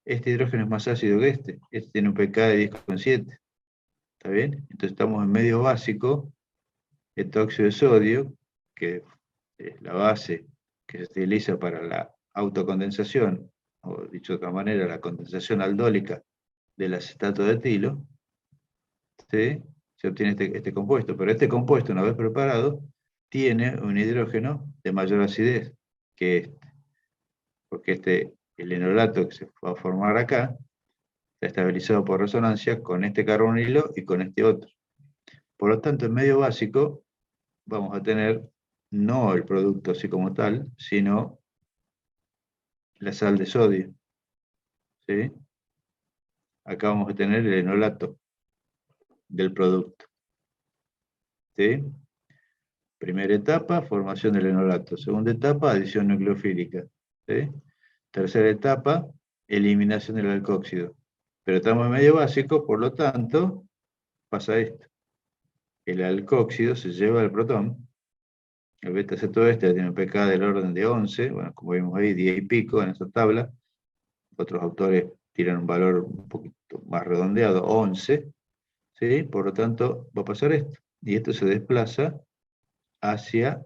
este hidrógeno es más ácido que este. Este tiene un pK de 10,7. ¿Está bien? Entonces estamos en medio básico, el tóxido de sodio, que es la base que se utiliza para la autocondensación, o dicho de otra manera, la condensación aldólica del acetato de etilo, ¿sí? Se obtiene este compuesto. Pero este compuesto, una vez preparado, tiene un hidrógeno de mayor acidez que este. Porque el enolato que se va a formar acá está estabilizado por resonancia con este carbonilo y con este otro. Por lo tanto, en medio básico vamos a tener no el producto así como tal, sino la sal de sodio. ¿Sí? Acá vamos a tener el enolato del producto. ¿Sí? Primera etapa, formación del enolato. Segunda etapa, adición nucleofílica. ¿Sí? Tercera etapa, eliminación del alcóxido. Pero estamos en medio básico, por lo tanto, pasa esto. El alcóxido se lleva el protón, el beta-cetoéster tiene un pK del orden de 11, bueno, como vimos ahí, 10 y pico en esta tabla. Otros autores tiran un valor un poquito más redondeado, 11, ¿sí? Por lo tanto, va a pasar esto. Y esto se desplaza hacia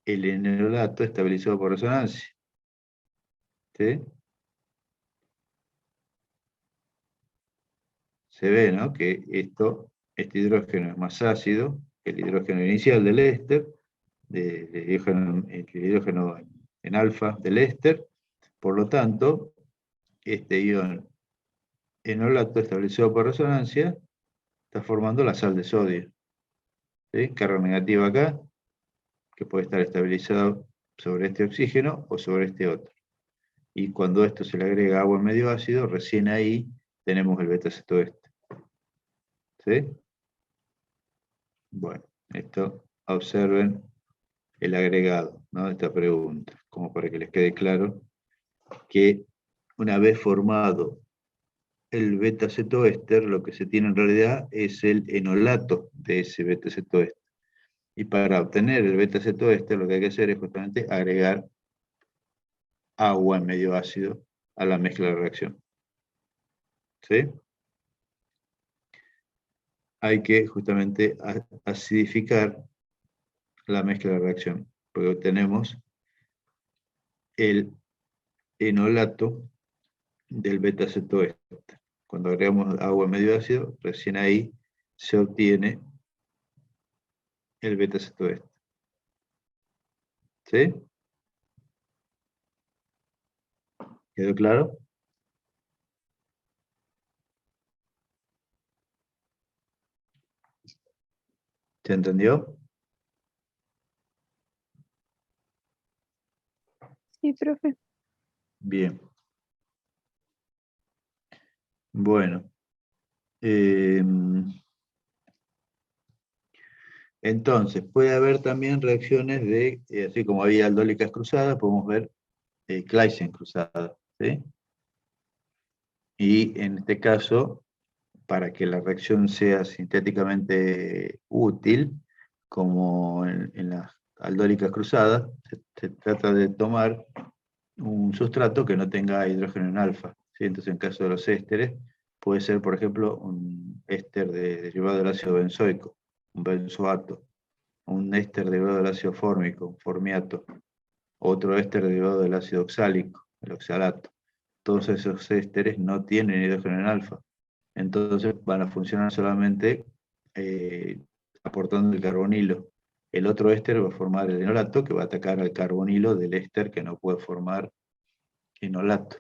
el enolato estabilizado por resonancia. ¿Sí? Se ve, ¿no? Que este hidrógeno es más ácido que el hidrógeno inicial del éster, el hidrógeno en alfa del éster. Por lo tanto, este ion enolato estabilizado por resonancia está formando la sal de sodio. ¿Sí? Carga negativa acá, que puede estar estabilizado sobre este oxígeno o sobre este otro. Y cuando esto se le agrega agua en medio ácido, recién ahí tenemos el beta-cetoéster. ¿Sí? Bueno, esto observen el agregado, ¿no? De esta pregunta, como para que les quede claro que una vez formado el beta-cetoéster, lo que se tiene en realidad es el enolato de ese beta-cetoéster. Y para obtener el beta-cetoéster lo que hay que hacer es justamente agregar agua en medio ácido a la mezcla de reacción. ¿Sí? Hay que justamente acidificar la mezcla de reacción, porque obtenemos el enolato del beta-cetoéster. Cuando agregamos agua en medio ácido, recién ahí se obtiene el beta-cetoéster. ¿Sí? ¿Quedó claro? ¿Se entendió?
Sí, profe.
Bien. Bueno. Entonces, puede haber también reacciones de, así como había aldólicas cruzadas, podemos ver Claisen cruzadas. ¿Sí? Y en este caso, para que la reacción sea sintéticamente útil, como en las aldólicas cruzadas, se trata de tomar un sustrato que no tenga hidrógeno en alfa. ¿Sí? Entonces, en caso de los ésteres, puede ser, por ejemplo, un éster derivado del ácido benzoico, un benzoato, un éster derivado del ácido fórmico, un formiato, otro éster derivado del ácido oxálico, el oxalato. Todos esos ésteres no tienen hidrógeno en alfa. Entonces van a funcionar solamente aportando el carbonilo. El otro éster va a formar el enolato, que va a atacar al carbonilo del éster que no puede formar enolato.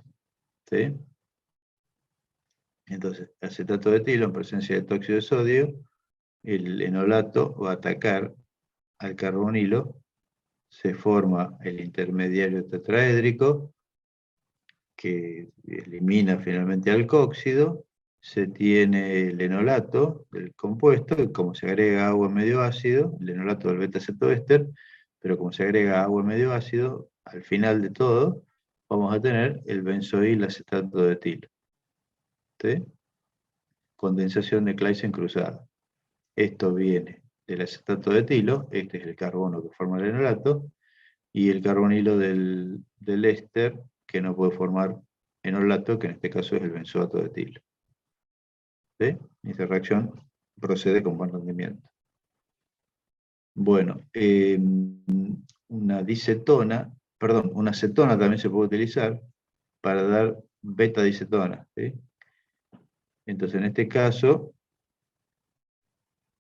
¿Sí? Entonces, acetato de etilo en presencia de tóxido de sodio, el enolato va a atacar al carbonilo, se forma el intermediario tetraédrico, que elimina finalmente alcóxido, se tiene el enolato del compuesto, y como se agrega agua medio ácido, el enolato del beta-cetoéster, pero como se agrega agua medio ácido, al final de todo, vamos a tener el benzoil acetato de etilo. ¿Sí? Condensación de Claisen cruzada. Esto viene del acetato de etilo, este es el carbono que forma el enolato, y el carbonilo del éster, que no puede formar enolato, que en este caso es el benzoato de etilo. ¿Sí? Esta reacción procede con buen rendimiento. Bueno, una acetona también se puede utilizar para dar beta-dicetona. ¿Sí? Entonces, en este caso,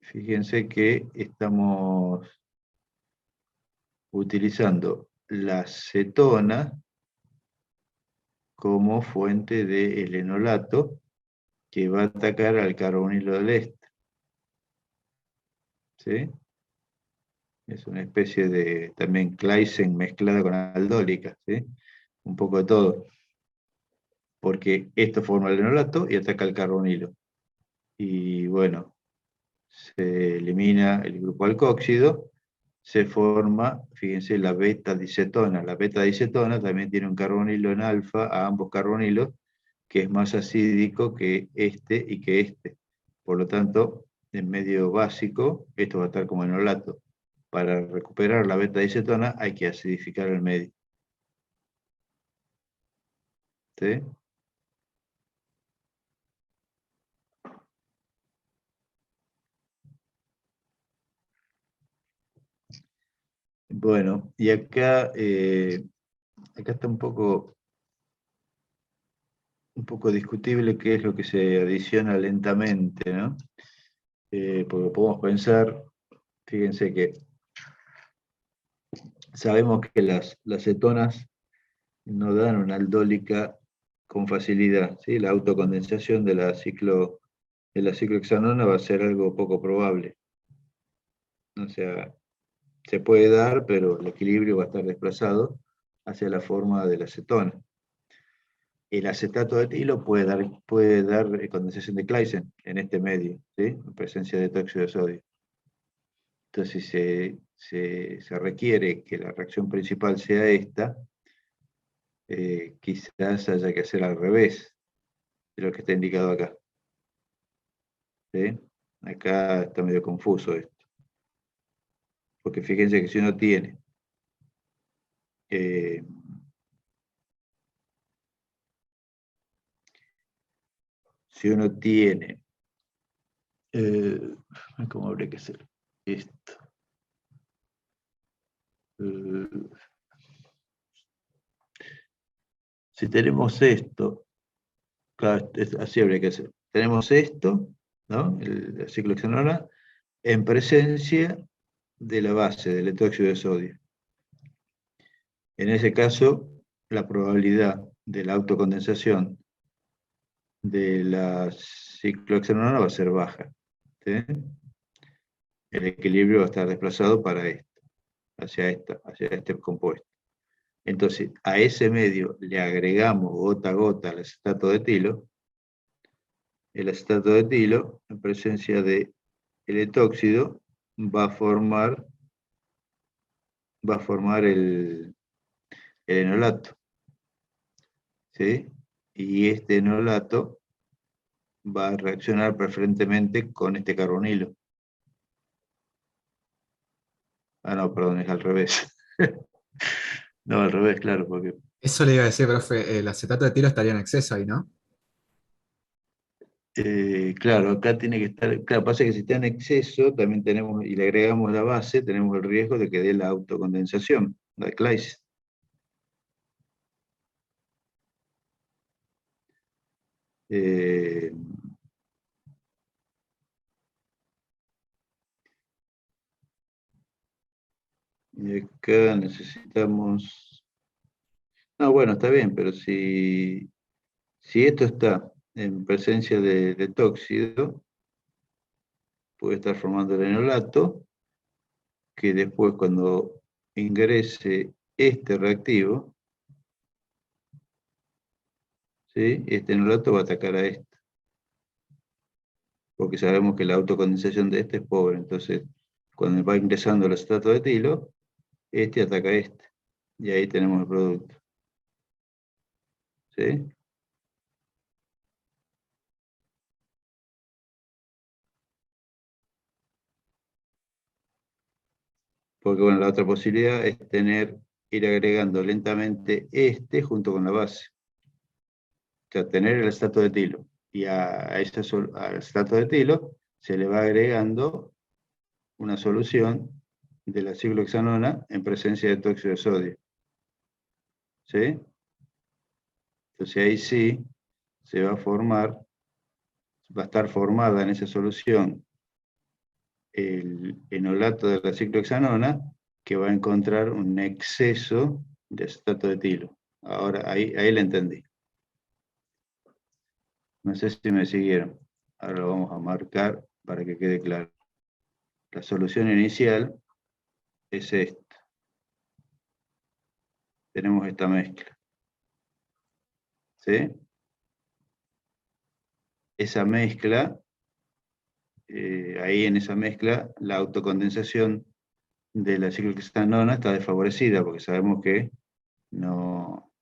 fíjense que estamos utilizando la cetona como fuente del enolato que va a atacar al carbonilo del éster. ¿Sí? Es una especie de también Claisen mezclada con aldólica, ¿sí? Un poco de todo. Porque esto forma el enolato y ataca el carbonilo. Y bueno, se elimina el grupo alcóxido, se forma, fíjense, la beta-dicetona. La beta-dicetona también tiene un carbonilo en alfa a ambos carbonilos, que es más acídico que este y que este. Por lo tanto, en medio básico, esto va a estar como enolato. Para recuperar la beta-dicetona hay que acidificar el medio. ¿Sí? Bueno, y acá está un poco discutible qué es lo que se adiciona lentamente, ¿no? Porque podemos pensar, fíjense que sabemos que las cetonas no dan una aldólica con facilidad, ¿sí? La autocondensación de la ciclohexanona va a ser algo poco probable. O sea, se puede dar, pero el equilibrio va a estar desplazado hacia la forma de la acetona. El acetato de etilo puede dar condensación de Claisen en este medio, ¿sí? En presencia de tóxido de sodio. Entonces, se requiere que la reacción principal sea esta, quizás haya que hacer al revés de lo que está indicado acá. ¿Sí? Acá está medio confuso esto. Porque fíjense que si uno tiene ¿cómo habría que hacer esto? Si tenemos esto, claro, así habría que hacer. Tenemos esto, ¿no? La ciclohexanona, en presencia de la base del etóxido de sodio. En ese caso, la probabilidad de la autocondensación de la ciclohexanona va a ser baja. ¿Sí? El equilibrio va a estar desplazado para esto, hacia este compuesto. Entonces, a ese medio le agregamos gota a gota el acetato de etilo. El acetato de etilo, en presencia del etóxido, va a formar el enolato. ¿Sí? Y este enolato va a reaccionar preferentemente con este carbonilo. Ah, no, perdón, es al revés. No, al revés, claro, porque
Eso le iba a decir, profe, el acetato de etilo estaría en exceso ahí, ¿no?
claro, acá tiene que estar, claro, pasa que si está en exceso, también tenemos, y le agregamos la base, tenemos el riesgo de que dé la autocondensación, la Claisen. Eh, y acá necesitamos, no, bueno, está bien, pero si esto está en presencia de tóxido, puede estar formando el enolato, que después cuando ingrese este reactivo, ¿sí? Este enolato va a atacar a este. Porque sabemos que la autocondensación de este es pobre, entonces cuando va ingresando el acetato de etilo, este ataca a este, y ahí tenemos el producto. ¿Sí? Porque bueno, la otra posibilidad es ir agregando lentamente este junto con la base. O sea, tener el acetato de etilo, y al acetato de etilo se le va agregando una solución de la ciclohexanona en presencia de tóxido de sodio. ¿Sí? Entonces ahí sí se va a estar formada en esa solución el enolato de la ciclohexanona, que va a encontrar un exceso de acetato de etilo. Ahora, ahí la entendí. No sé si me siguieron. Ahora lo vamos a marcar para que quede claro. La solución inicial es esta. Tenemos esta mezcla. ¿Sí? Esa mezcla, ahí en esa mezcla, la autocondensación de la ciclohexanona está desfavorecida, porque sabemos que no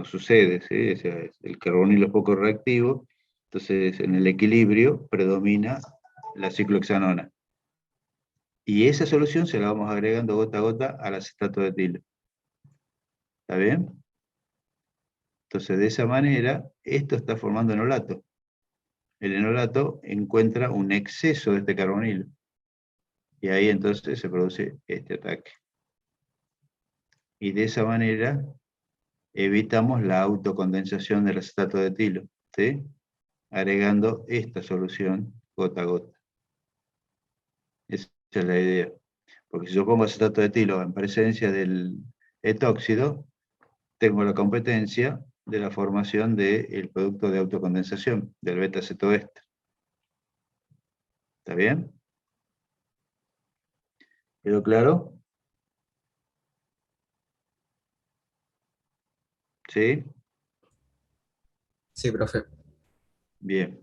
sucede, ¿sí? O sea, el carbonilo es poco reactivo, entonces en el equilibrio predomina la ciclohexanona. Y esa solución se la vamos agregando gota a gota al acetato de etilo. ¿Está bien? Entonces de esa manera, esto está formando enolato. El enolato encuentra un exceso de este carbonilo. Y ahí entonces se produce este ataque. Y de esa manera evitamos la autocondensación del acetato de etilo, ¿sí? Agregando esta solución gota a gota. Esa es la idea. Porque si yo pongo acetato de etilo en presencia del etóxido, tengo la competencia de la formación del producto de autocondensación, del beta-cetoéster. ¿Está bien? ¿Quedó claro? ¿Sí?
Sí, profe.
Bien.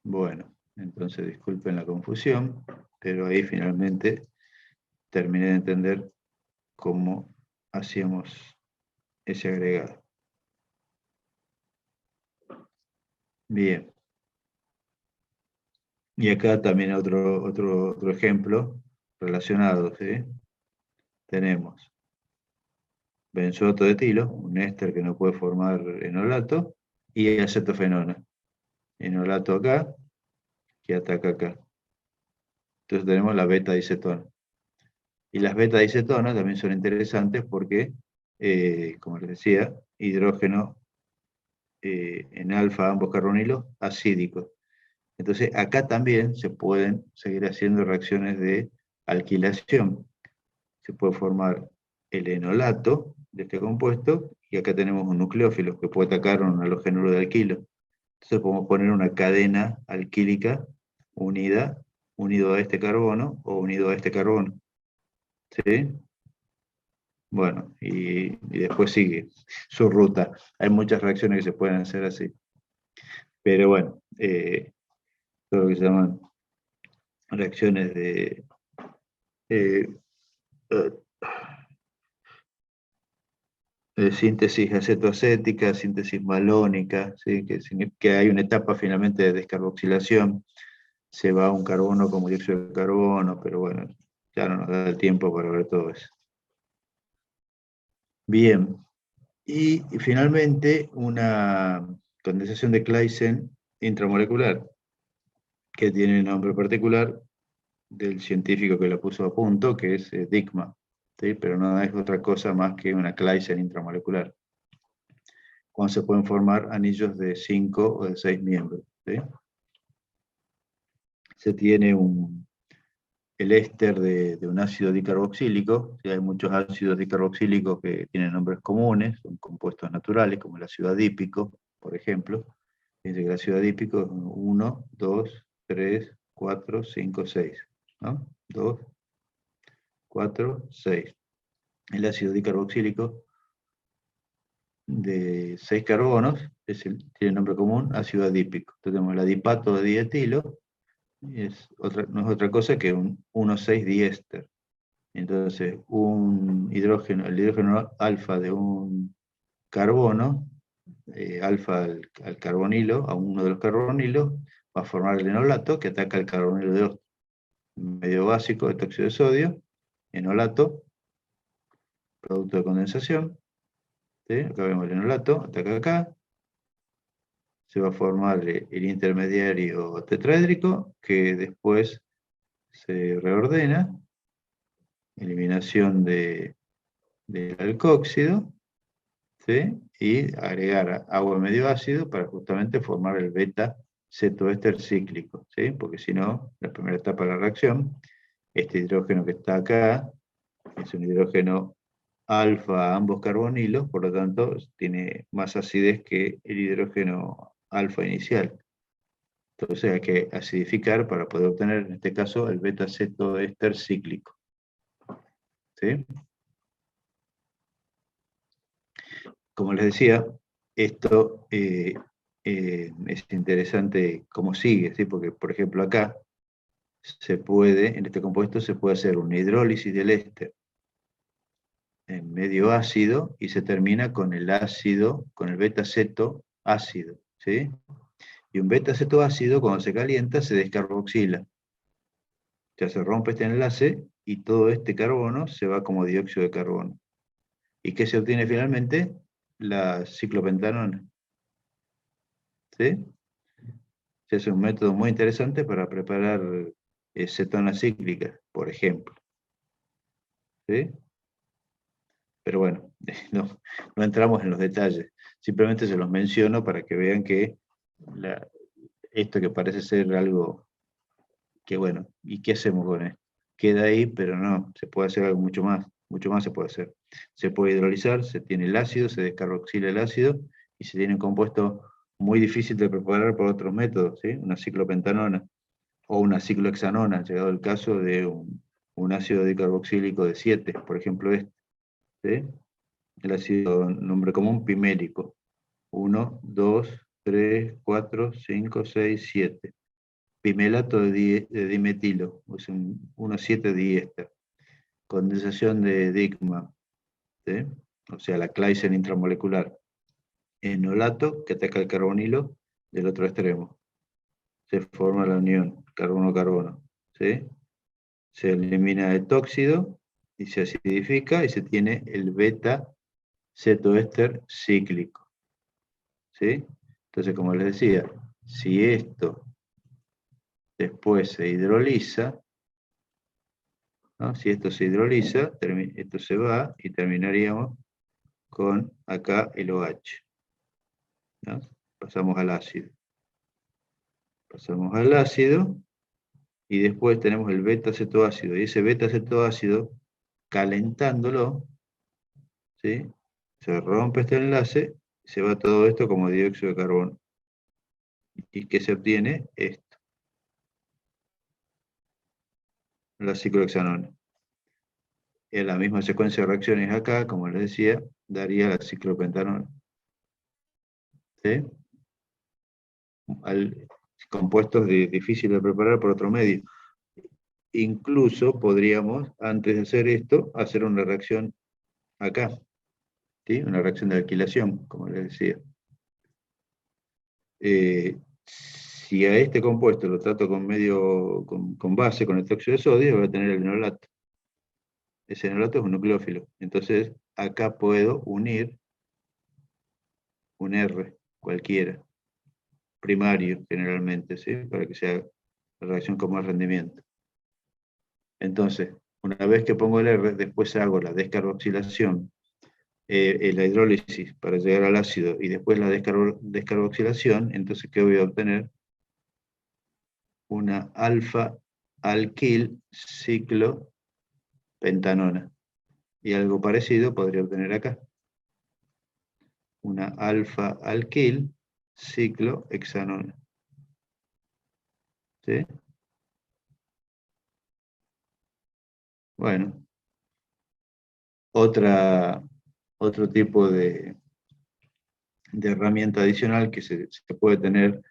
Bueno, entonces disculpen la confusión, pero ahí finalmente terminé de entender cómo hacíamos ese agregado. Bien. Y acá también otro ejemplo relacionado, ¿sí? Tenemos benzoato de etilo, un éster que no puede formar enolato, y acetofenona. Enolato acá, que ataca acá. Entonces tenemos la beta-dicetona. Y las beta-dicetonas también son interesantes porque, como les decía, hidrógeno en alfa, ambos carbonilos, acídicos. Entonces acá también se pueden seguir haciendo reacciones de alquilación. Se puede formar el enolato de este compuesto, y acá tenemos un nucleófilo que puede atacar un halogénuro de alquilo. Entonces podemos poner una cadena alquílica unido a este carbono o unido a este carbono. ¿Sí? Bueno, y después sigue su ruta. Hay muchas reacciones que se pueden hacer así. Pero bueno, todo lo que se llaman reacciones de eh, síntesis acetoacética, síntesis malónica, ¿sí? Que hay una etapa finalmente de descarboxilación, se va a un carbono como dióxido de carbono, pero bueno, ya no nos da el tiempo para ver todo eso. Bien, y finalmente una condensación de Claisen intramolecular, que tiene el nombre particular del científico que la puso a punto, que es Dickmann, ¿sí? Pero no es otra cosa más que una Claisen intramolecular, cuando se pueden formar anillos de 5 o de 6 miembros. ¿Sí? Se tiene el éster de un ácido dicarboxílico. ¿Sí? Hay muchos ácidos dicarboxílicos que tienen nombres comunes, son compuestos naturales, como el ácido adípico, por ejemplo. Dice que el ácido adípico es 1, 2, 3, 4, 5, 6. ¿No? 2, 4, 6. El ácido dicarboxílico de 6 carbonos tiene nombre común, ácido adípico. Entonces tenemos el adipato de dietilo, no es otra cosa que un 1,6 diéster. Entonces, el hidrógeno alfa de un carbono, alfa al carbonilo, a uno de los carbonilos, va a formar el enolato que ataca al carbonilo de otro. Medio básico de tóxido de sodio, enolato, producto de condensación. ¿Sí? Acá vemos el enolato, ataca acá. Se va a formar el intermediario tetraédrico, que después se reordena. Eliminación del alcóxido. ¿Sí? Y agregar agua medio ácido para justamente formar el beta cetoéster cíclico, ¿sí? Porque si no, la primera etapa de la reacción, este hidrógeno que está acá, es un hidrógeno alfa a ambos carbonilos, por lo tanto, tiene más acidez que el hidrógeno alfa inicial. Entonces hay que acidificar para poder obtener, en este caso, el beta cetoéster cíclico. ¿Sí? Como les decía, esto es interesante cómo sigue, ¿sí? Porque, por ejemplo, acá en este compuesto se puede hacer una hidrólisis del éster en medio ácido y se termina con el ácido, con el beta-ceto ácido, ¿sí? Y un beta-ceto ácido, cuando se calienta, se descarboxila. Ya se rompe este enlace y todo este carbono se va como dióxido de carbono. ¿Y qué se obtiene finalmente? La ciclopentanona. ¿Sí? Es un método muy interesante para preparar cetonas cíclicas, por ejemplo. ¿Sí? Pero bueno, no entramos en los detalles. Simplemente se los menciono para que vean que esto que parece ser algo que, bueno, ¿y qué hacemos con esto? Queda ahí, pero no, se puede hacer algo mucho más se puede hacer. Se puede hidrolizar, se tiene el ácido, se descarboxila el ácido, y se tiene un compuesto muy difícil de preparar por otros métodos, ¿sí? Una ciclopentanona, o una ciclohexanona, llegado el caso de un ácido dicarboxílico de 7, por ejemplo este, ¿sí? El ácido, nombre común, pimélico. 1, 2, 3, 4, 5, 6, 7. Pimelato de dimetilo, es un 1,7 diéster. Condensación de Dickmann, ¿sí? O sea, la Claisen intramolecular. Enolato que ataca el carbonilo del otro extremo. Se forma la unión carbono-carbono, ¿sí? Se elimina el tóxido y se acidifica y se tiene el beta cetoéster cíclico, ¿sí? Entonces, como les decía, si esto después se hidroliza, ¿no? Si esto se hidroliza, esto se va y terminaríamos con acá el OH, ¿no? Pasamos al ácido. Pasamos al ácido y después tenemos el beta-cetoácido. Y ese beta-cetoácido, calentándolo, ¿sí? Se rompe este enlace, se va todo esto como dióxido de carbono. ¿Y qué se obtiene? Esto. La ciclohexanona. En la misma secuencia de reacciones acá, como les decía, daría la ciclopentanona. ¿Sí? Compuestos difíciles de preparar por otro medio. Incluso podríamos, antes de hacer esto, hacer una reacción acá, ¿sí? Una reacción de alquilación, como les decía. Si a este compuesto lo trato con base, con el tóxido de sodio, voy a tener el enolato. Ese enolato es un nucleófilo. Entonces, acá puedo unir un R, cualquiera, primario generalmente, ¿sí? Para que sea la reacción con más rendimiento. Entonces, una vez que pongo el R, después hago la descarboxilación, la hidrólisis para llegar al ácido y después la descarboxilación, entonces, ¿qué voy a obtener? Una alfa-alquil ciclopentanona. Y algo parecido podría obtener acá. Una alfa-alquil ciclohexanona. ¿Sí? Bueno, otro tipo de herramienta adicional que se puede tener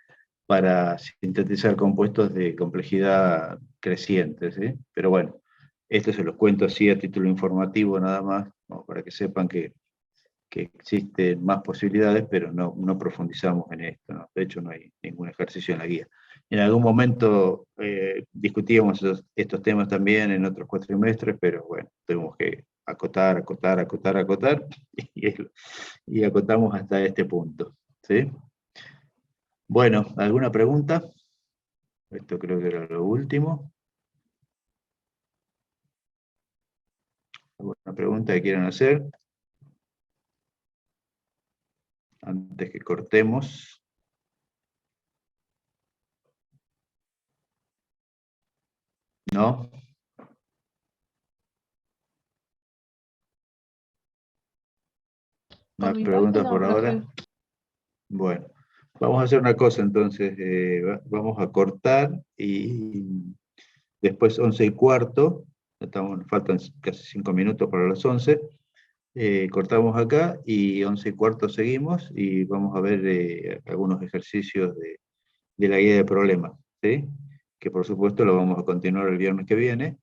para sintetizar compuestos de complejidad creciente, ¿sí? Pero bueno, esto se los cuento así a título informativo nada más, ¿no? Para que sepan que existen más posibilidades, pero no profundizamos en esto, ¿no? De hecho, no hay ningún ejercicio en la guía. En algún momento discutíamos estos temas también en otros cuatrimestres, pero bueno, tuvimos que acotar, y acotamos hasta este punto, ¿sí? Bueno, ¿alguna pregunta? Esto creo que era lo último. ¿Alguna pregunta que quieran hacer? Antes que cortemos. ¿No? ¿No
Por
hay
mi parte,
preguntas
no,
por ahora?
profe.
Bueno, vamos a hacer una cosa entonces. Vamos a cortar y después 11:15. Faltan casi 5 minutos para las 11. Cortamos acá y 11:15 seguimos y vamos a ver algunos ejercicios de la guía de problemas, ¿sí? Que por supuesto lo vamos a continuar el viernes que viene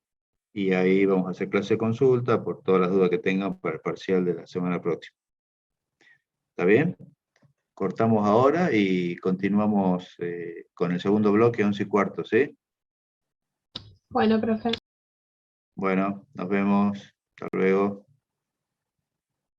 y ahí vamos a hacer clase de consulta por todas las dudas que tengan para el parcial de la semana próxima. ¿Está bien? Cortamos ahora y continuamos con el segundo bloque, 11:15, ¿sí?
Bueno, profe.
Bueno, nos vemos. Hasta luego.